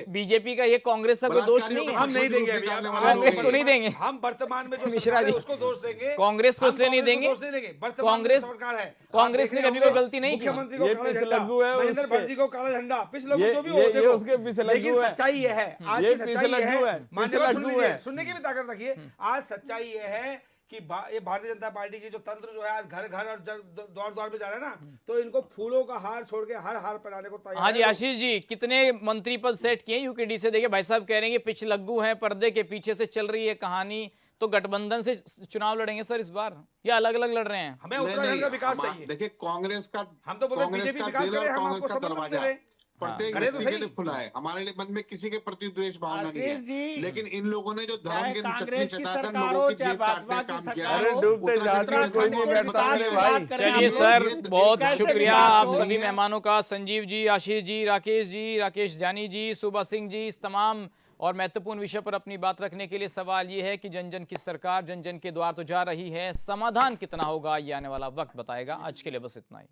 बीजेपी का, ये कांग्रेस का कोई दोष नहीं हम है? नहीं देंगे अभी, कांग्रेस को नहीं देंगे? हम वर्तमान में जो मिश्रा सरकार है जी, उसको दोष देंगे। कांग्रेस को हम इसलिए नहीं कांग्रेस को देंगे? दोष नहीं देंगे। वर्तमान में कांग्रेस- सरकार है, कांग्रेस आप ने देख कभी रहे कोई गलती नहीं की। मुख्यमंत्री को ये काला पिछलग्गू झंडा, है महेंद्र उसके। भट्ट जी को काला झंडा, पिछलग्गू ये- जो भी हो ये देखो। उसके पिछलग्गू लेकिन है। सच्चाई ये है, आज ये की सच्चाई ये पिछलग्गू है, है, मान्यवर सुन पिछलग्गू लीजिए, है। सुनने की भी ताकत रखिए। आज सच्चाई ये है कि ये भारतीय जनता पार्टी की जो तंत्र जो है आज घर घर और द्वार द्वार पे जा रहा है ना, तो इनको फूलों का हार छोड़ के हर हार पहनाने को तैयार हाँ जी है। आशीष जी, कितने मंत्री पद सेट किए यूकेडी से? देखिए भाई साहब कह रहे हैं कि पिछलग्गू हैं, पर्दे के पीछे से चल रही है कहानी, तो गठबंधन से चुनाव लड़ेंगे सर इस बार या अलग अलग लड़ रहे हैं? हमें उत्तराखंड का विकास चाहिए। देखिए कांग्रेस का हम तो बोलते हैं कांग्रेस बीजेपी का विकास दिल करे, और हम कांग्रेस आपको का समर्थन दरवाजा दे रहे हैं। प्रत्येक करे तो व्यक्ति के सही। लिए खुला है। हमारे लिए मन में किसी के प्रति द्वेष भावना नहीं आशीष जी, है, लेकिन इन लोगों ने जो धर्म चाहे के चटनी कांग्रेस की चटाकर सरकार लोगों हो, की चाहे जेब काटने भाजपा का की काम किया सरकार है। हो, डूबते जहाज में कोई नहीं बैठता रे भाई। चलिए सर, बहुत कैसे शुक्रिया विकास आप हो? सभी मेहमानों का, संजीव जी, आशीष जी, राकेश जानी जी, सुबह सिंह जी, इस तमाम और महत्वपूर्ण विषय पर अपनी बात रखने के लिए। सवाल ये है कि जन जन की सरकार जन जन के द्वार तो जा रही है, समाधान कितना होगा ये आने वाला वक्त बताएगा। आज के लिए बस इतना ही।